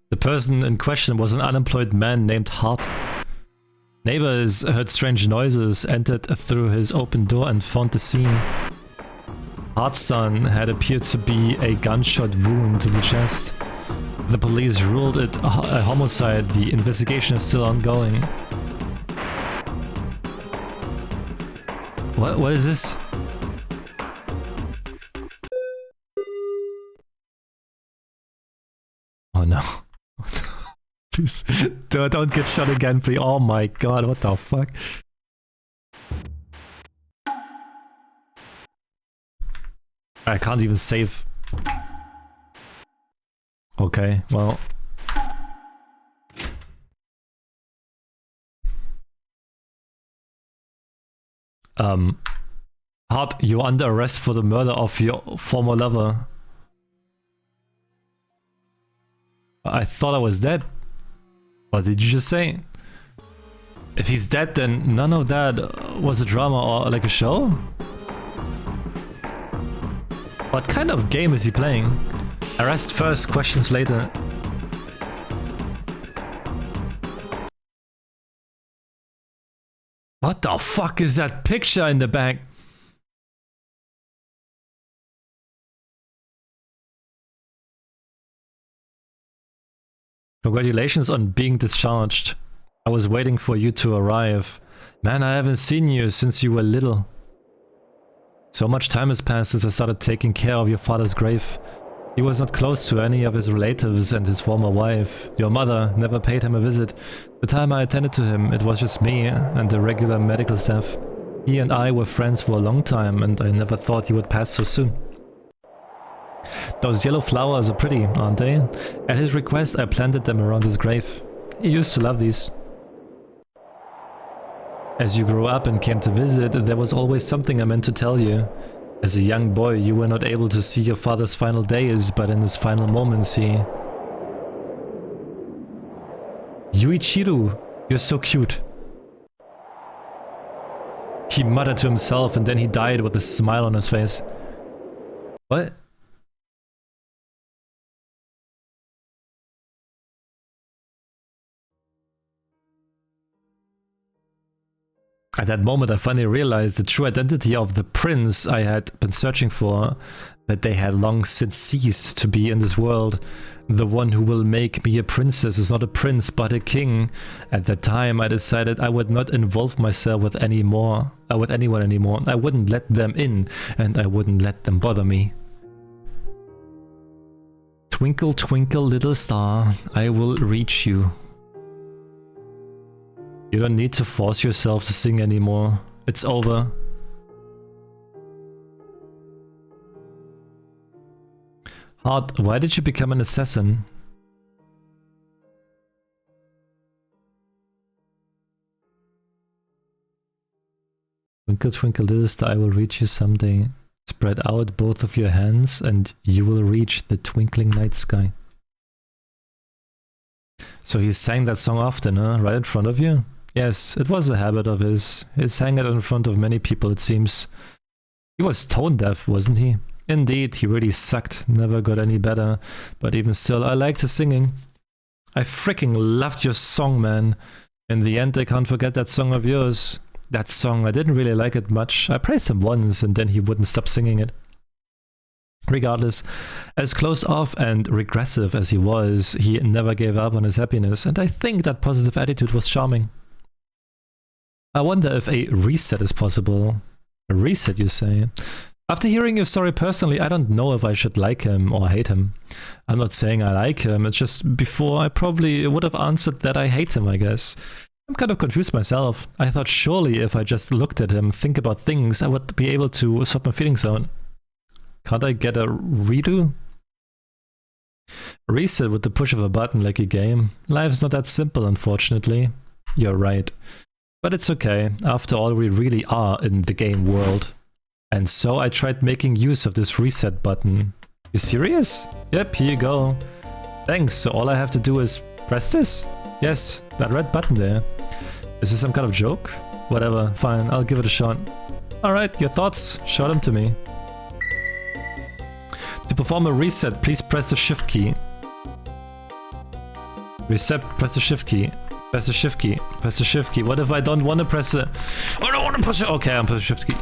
The person in question was an unemployed man named Hart. Neighbors heard strange noises, entered through his open door and found the scene. Hart's son had appeared to be a gunshot wound to the chest. The police ruled it a homicide. The investigation is still ongoing. What is this? Oh no. Please, don't get shot again, please. Oh my god, what the fuck? I can't even save. Okay, well. Hart, you're under arrest for the murder of your former lover. I thought I was dead. What did you just say? If he's dead, then none of that was a drama or like a show? What kind of game is he playing? Arrest first, questions later. What the fuck is that picture in the back? Congratulations on being discharged. I was waiting for you to arrive. Man, I haven't seen you since you were little. So much time has passed since I started taking care of your father's grave. He was not close to any of his relatives and his former wife. Your mother never paid him a visit. The time I attended to him, it was just me and the regular medical staff. He and I were friends for a long time, and I never thought he would pass so soon. Those yellow flowers are pretty, aren't they? At his request, I planted them around his grave. He used to love these. As you grew up and came to visit, there was always something I meant to tell you. As a young boy, you were not able to see your father's final days, but in his final moments he... Yuichiru, you're so cute. He muttered to himself and then he died with a smile on his face. What? At that moment, I finally realized the true identity of the prince I had been searching for, that they had long since ceased to be in this world. The one who will make me a princess is not a prince, but a king. At that time, I decided I would not involve myself with anyone anymore. I wouldn't let them in, and I wouldn't let them bother me. Twinkle, twinkle, little star, I will reach you. You don't need to force yourself to sing anymore. It's over. Heart, why did you become an assassin? Twinkle, twinkle, little star, I will reach you someday. Spread out both of your hands and you will reach the twinkling night sky. So he sang that song often, huh? Right in front of you? Yes, it was a habit of his. He sang it in front of many people, it seems. He was tone deaf, wasn't he? Indeed, he really sucked, never got any better. But even still, I liked his singing. I freaking loved your song, man. In the end, I can't forget that song of yours. That song, I didn't really like it much. I praised him once and then he wouldn't stop singing it. Regardless, as closed off and regressive as he was, he never gave up on his happiness, and I think that positive attitude was charming. I wonder if a reset is possible. A reset, you say? After hearing your story personally, I don't know if I should like him or hate him. I'm not saying I like him, it's just before I probably would have answered that I hate him, I guess. I'm kind of confused myself. I thought surely if I just looked at him, think about things, I would be able to sort my feelings out. Can't I get a redo? Reset with the push of a button like a game. Life's not that simple, unfortunately. You're right. But it's okay. After all, we really are in the game world. And so I tried making use of this reset button. You serious? Yep, here you go. Thanks, so all I have to do is press this? Yes, that red button there. Is this some kind of joke? Whatever, fine, I'll give it a shot. Alright, your thoughts? Show them to me. To perform a reset, please press the shift key. Reset, press the shift key. Press the shift key. Press the shift key. What if I don't want to press the... I don't want to press it. Okay, I'm pressing the shift key.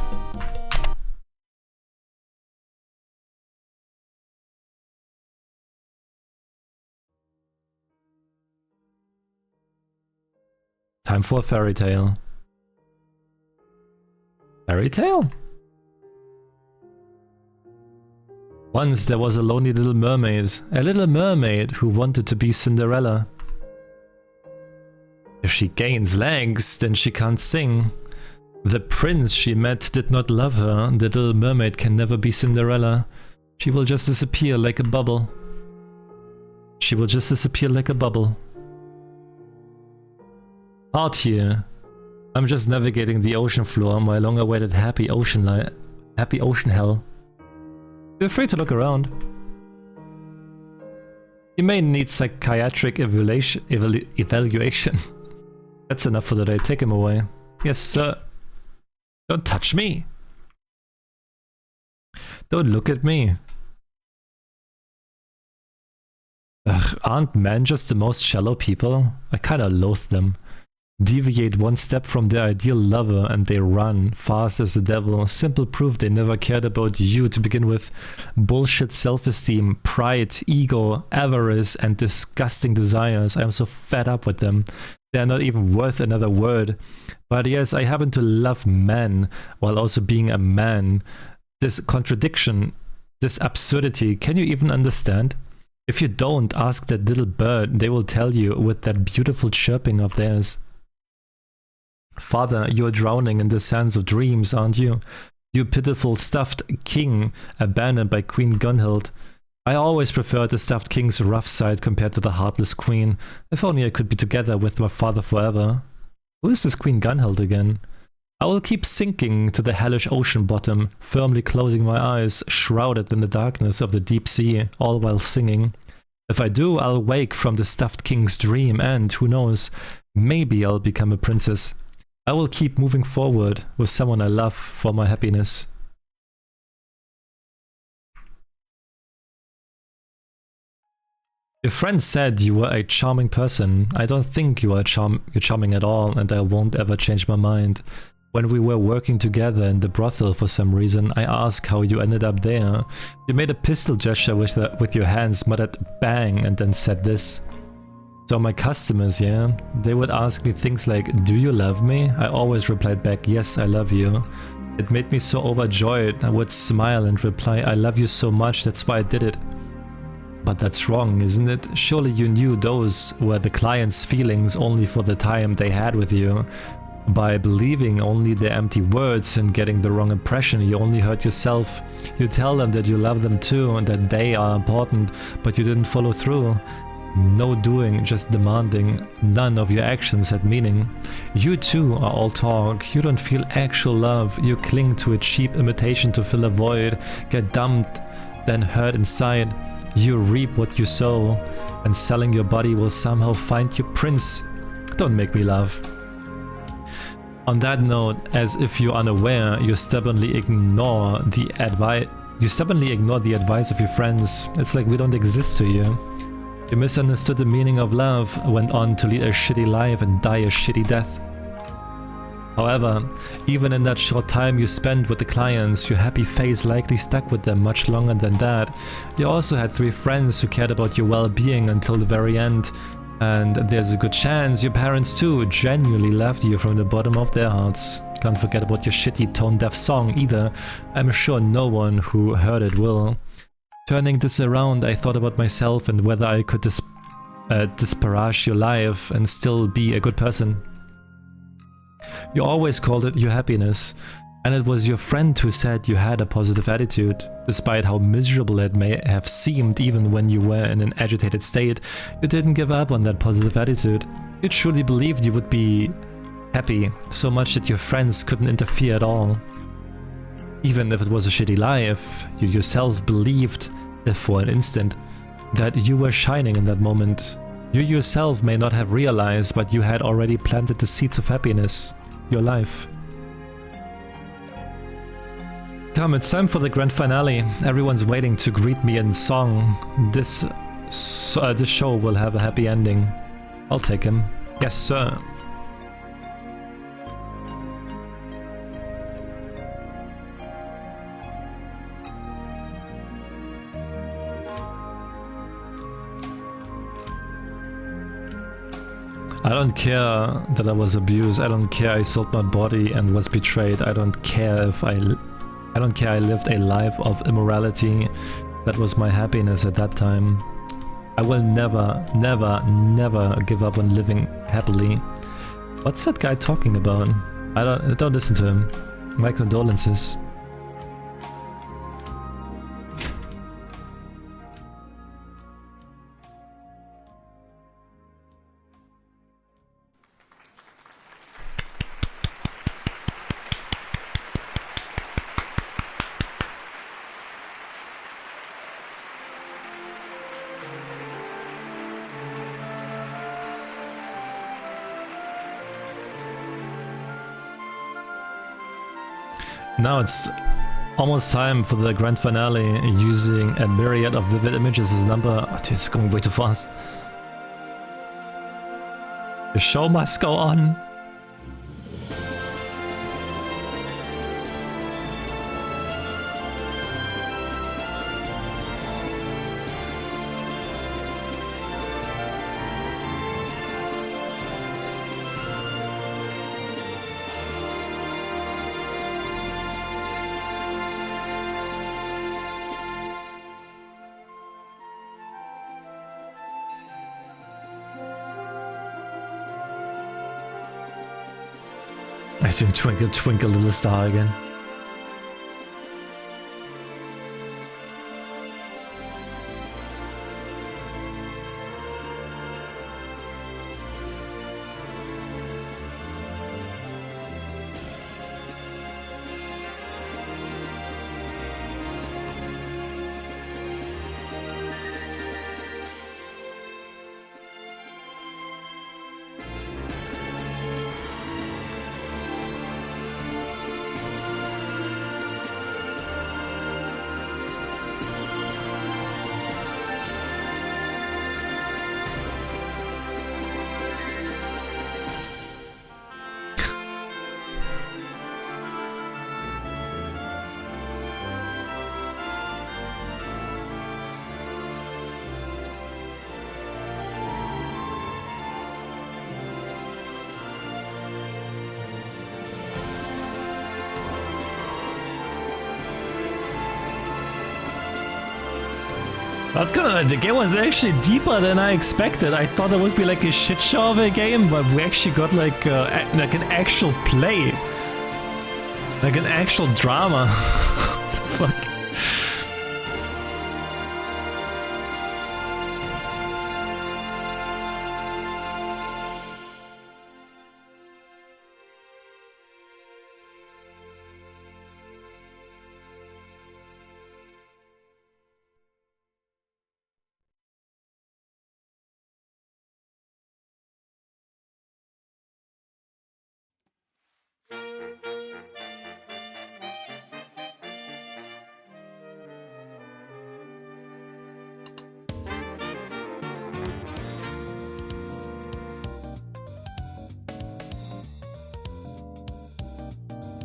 Time for a fairy tale. Fairy tale? Once there was a lonely little mermaid who wanted to be Cinderella. If she gains legs, then she can't sing. The prince she met did not love her. The little mermaid can never be Cinderella. She will just disappear like a bubble. She will just disappear like a bubble. Out here. I'm just navigating the ocean floor, my long-awaited happy ocean hell. Feel free to look around. You may need psychiatric evaluation. That's enough for today. Take him away. Yes, sir. Don't touch me. Don't look at me. Ugh, aren't men just the most shallow people? I kinda loathe them. Deviate one step from their ideal lover and they run fast as the devil. Simple proof they never cared about you to begin with. Bullshit self-esteem, pride, ego, avarice, and disgusting desires. I am so fed up with them. They are not even worth another word. But yes, I happen to love men while also being a man. This contradiction, this absurdity, can you even understand? If you don't, ask that little bird. They will tell you with that beautiful chirping of theirs. Father, you're drowning in the sands of dreams, aren't you? You pitiful stuffed king, abandoned by Queen Gunhild. I always preferred the stuffed king's rough side compared to the heartless queen. If only I could be together with my father forever. Who is this Queen Gunhild again? I will keep sinking to the hellish ocean bottom, firmly closing my eyes, shrouded in the darkness of the deep sea, all while singing. If I do, I'll wake from the stuffed king's dream and, who knows, maybe I'll become a princess. I will keep moving forward with someone I love for my happiness. Your friend said you were a charming person. I don't think you're charming at all, and I won't ever change my mind. When we were working together in the brothel for some reason, I asked how you ended up there. You made a pistol gesture with your hands, muttered bang, and then said this. So my customers, yeah, they would ask me things like, do you love me? I always replied back, yes, I love you. It made me so overjoyed. I would smile and reply, I love you so much, that's why I did it. But that's wrong, isn't it? Surely you knew those were the client's feelings only for the time they had with you. By believing only their empty words and getting the wrong impression, you only hurt yourself. You tell them that you love them too and that they are important, but you didn't follow through. No doing, just demanding. None of your actions had meaning. You too are all talk. You don't feel actual love. You cling to a cheap imitation to fill a void, get dumped, then hurt inside. You reap what you sow, and selling your body will somehow find your prince. Don't make me laugh. On that note, as if you're unaware, you stubbornly ignore the advice. You stubbornly ignore the advice of your friends. It's like we don't exist to you. You misunderstood the meaning of love, went on to lead a shitty life and die a shitty death. However, even in that short time you spent with the clients, your happy face likely stuck with them much longer than that. You also had 3 friends who cared about your well-being until the very end. And there's a good chance your parents too genuinely loved you from the bottom of their hearts. Can't forget about your shitty tone-deaf song either. I'm sure no one who heard it will. Turning this around, I thought about myself and whether I could disparage your life and still be a good person. You always called it your happiness. And it was your friend who said you had a positive attitude. Despite how miserable it may have seemed even when you were in an agitated state, you didn't give up on that positive attitude. You truly believed you would be happy, so much that your friends couldn't interfere at all. Even if it was a shitty life, you yourself believed, if for an instant, that you were shining in that moment. You yourself may not have realized, but you had already planted the seeds of happiness, your life. Come, it's time for the grand finale. Everyone's waiting to greet me in song. This show will have a happy ending. I'll take him. Yes, sir. I don't care that I was abused. I don't care I sold my body and was betrayed. I don't care I lived a life of immorality. That was my happiness at that time. I will never, never, never give up on living happily. What's that guy talking about? I don't listen to him. My condolences. Now it's almost time for the grand finale, using a myriad of vivid images as number. Oh, dude, it's going way too fast. The show must go on. I see Twinkle Twinkle Little Star again. Not gonna lie, the game was actually deeper than I expected. I thought it would be like a shit show of a game, but we actually got like an actual play. Like an actual drama. What the fuck?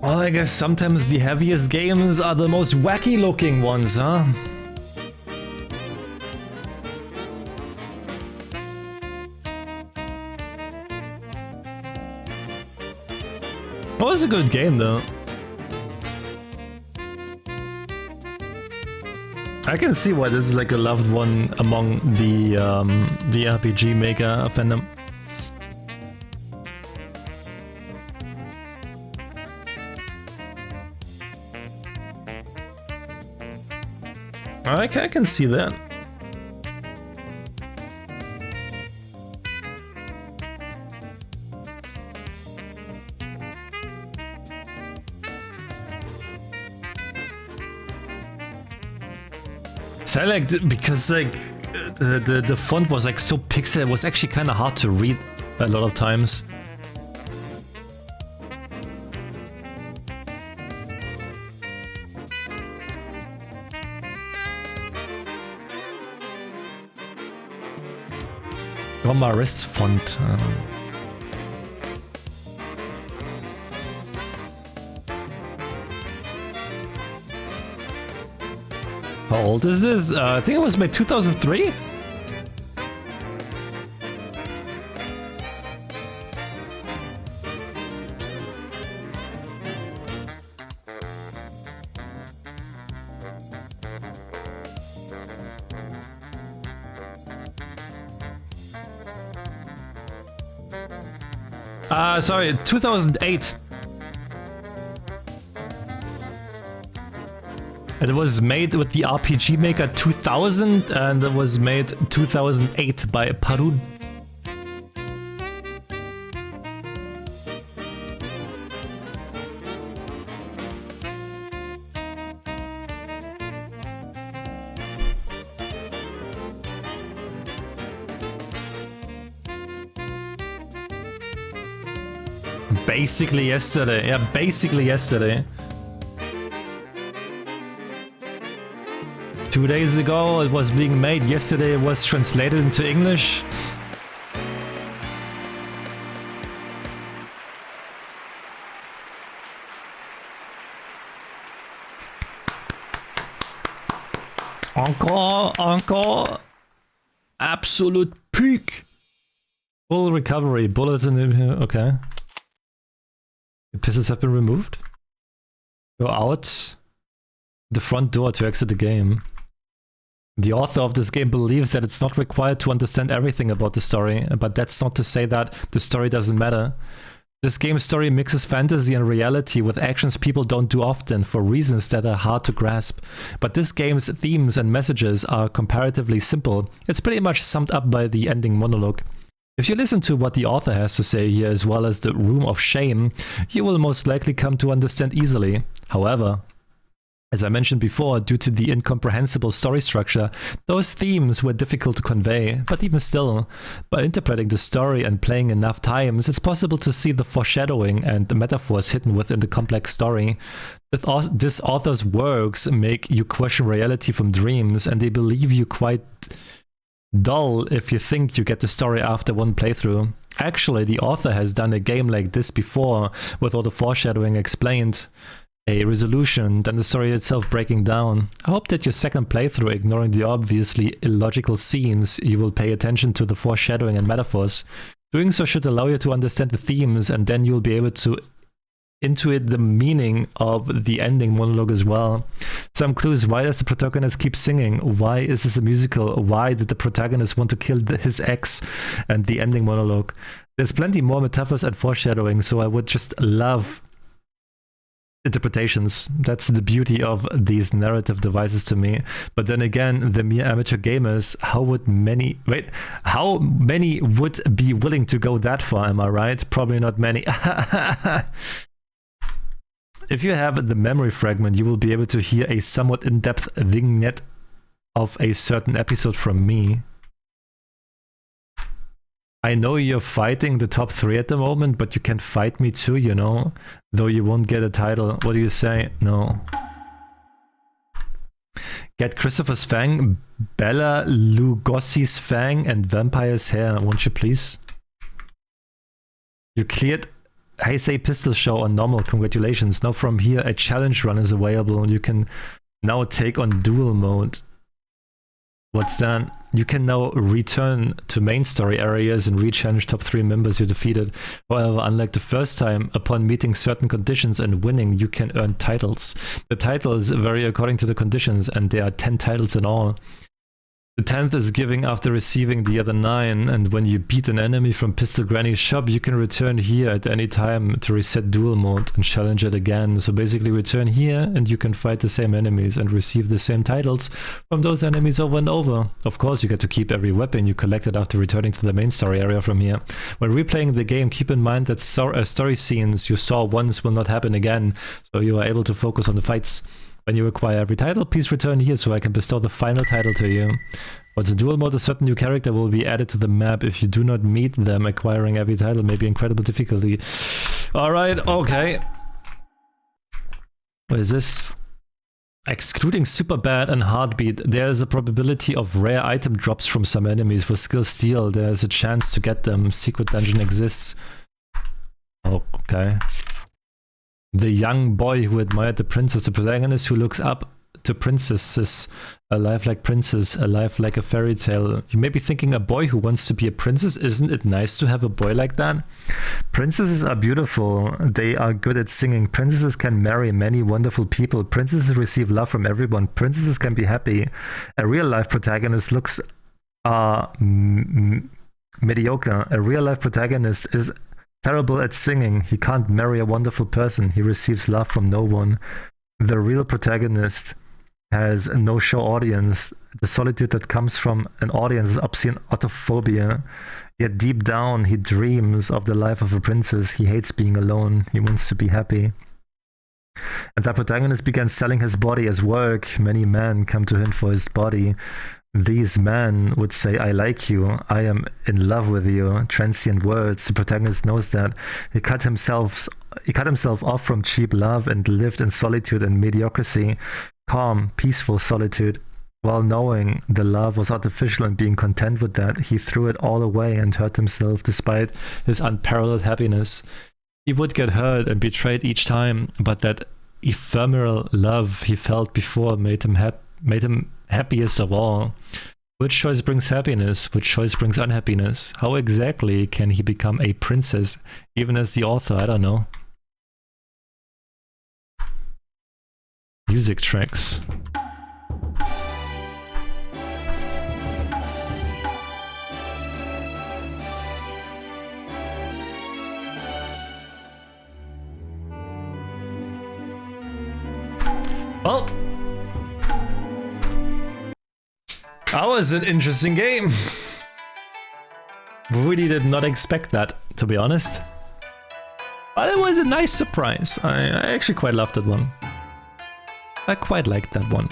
Well, I guess sometimes the heaviest games are the most wacky looking ones, huh? It was a good game though. I can see why this is like a loved one among the RPG maker fandom. I can see that. So I liked it because like the font was like so pixel, it was actually kind of hard to read a lot of times. My wrist font. How old is this? I think it was made 2003? Sorry, 2008. It was made with the RPG Maker 2000 and it was made 2008 by Parun. Basically yesterday, yeah, basically yesterday. 2 days ago it was being made, yesterday it was translated into English. Encore. Absolute peak. Full recovery, bullets in the... okay. The pistols have been removed. Go out the front door to exit the game. The author of this game believes that it's not required to understand everything about the story, but that's not to say that the story doesn't matter. This game's story mixes fantasy and reality with actions people don't do often for reasons that are hard to grasp. But this game's themes and messages are comparatively simple. It's pretty much summed up by the ending monologue. If you listen to what the author has to say here as well as the Room of Shame, you will most likely come to understand easily. However, as I mentioned before, due to the incomprehensible story structure, those themes were difficult to convey, but even still, by interpreting the story and playing enough times, it's possible to see the foreshadowing and the metaphors hidden within the complex story. This author's works make you question reality from dreams, and they believe you quite dull if you think you get the story after one playthrough. Actually, the author has done a game like this before, with all the foreshadowing explained, a resolution, then the story itself breaking down. I hope that your second playthrough, ignoring the obviously illogical scenes, you will pay attention to the foreshadowing and metaphors. Doing so should allow you to understand the themes, and then you'll be able to into it the meaning of the ending monologue as well. Some clues: why does the protagonist keep singing? Why is this a musical? Why did the protagonist want to kill his ex? And the ending monologue. There's plenty more metaphors and foreshadowing, so I would just love interpretations. That's the beauty of these narrative devices to me. But then again, the mere amateur gamers, how many would be willing to go that far? Am I right? Probably not many. If you have the memory fragment, you will be able to hear a somewhat in-depth vignette of a certain episode from me. I know you're fighting the top 3 at the moment, but you can fight me too, you know? Though you won't get a title. What do you say? No. Get Christopher's Fang, Bella Lugosi's Fang, and Vampire's Hair, won't you please? You cleared Heisei Pistol Show on normal, congratulations. Now from here a challenge run is available. You can now take on duel mode. What's that? You can now return to main story areas and re-challenge top 3 members you defeated. However, unlike the first time, upon meeting certain conditions and winning, you can earn titles. The titles vary according to the conditions, and there are 10 titles in all. The 10th is giving after receiving the other 9, and when you beat an enemy from Pistol Granny's shop, you can return here at any time to reset duel mode and challenge it again. So basically return here and you can fight the same enemies and receive the same titles from those enemies over and over. Of course, you get to keep every weapon you collected after returning to the main story area from here. When replaying the game, keep in mind that story scenes you saw once will not happen again, so you are able to focus on the fights. When you acquire every title, please return here so I can bestow the final title to you. What's a duel mode? A certain new character will be added to the map. If you do not meet them, acquiring every title may be incredible difficulty. Alright, okay. What is this? Excluding Super Bad and Heartbeat, there is a probability of rare item drops from some enemies. With Skill Steal, there is a chance to get them. Secret dungeon exists. Oh, okay. The young boy who admired the princess, the protagonist who looks up to princesses, a life like princess, a life like a fairy tale. You may be thinking, a boy who wants to be a princess, isn't it nice to have a boy like that? Princesses are beautiful, they are good at singing. Princesses can marry many wonderful people. Princesses receive love from everyone. Princesses can be happy. A real life protagonist looks mediocre. A real life protagonist is terrible at singing. He can't marry a wonderful person. He receives love from no one. The real protagonist has no show audience. The solitude that comes from an audience is obscene autophobia. Yet deep down, he dreams of the life of a princess. He hates being alone. He wants to be happy. And the protagonist began selling his body as work. Many men come to him for his body. These men would say, I like you, I am in love with you. Transient words. The protagonist knows that. He cut himself off from cheap love and lived in solitude and mediocrity. Calm, peaceful solitude. While knowing the love was artificial and being content with that, he threw it all away and hurt himself despite his unparalleled happiness. He would get hurt and betrayed each time, but that ephemeral love he felt before made him happiest of all. Which choice brings happiness? Which choice brings unhappiness? How exactly can he become a princess, even as the author? I don't know. Music tracks. Well, that was an interesting game. Really did not expect that, to be honest. But it was a nice surprise. I actually quite loved that one. I quite liked that one.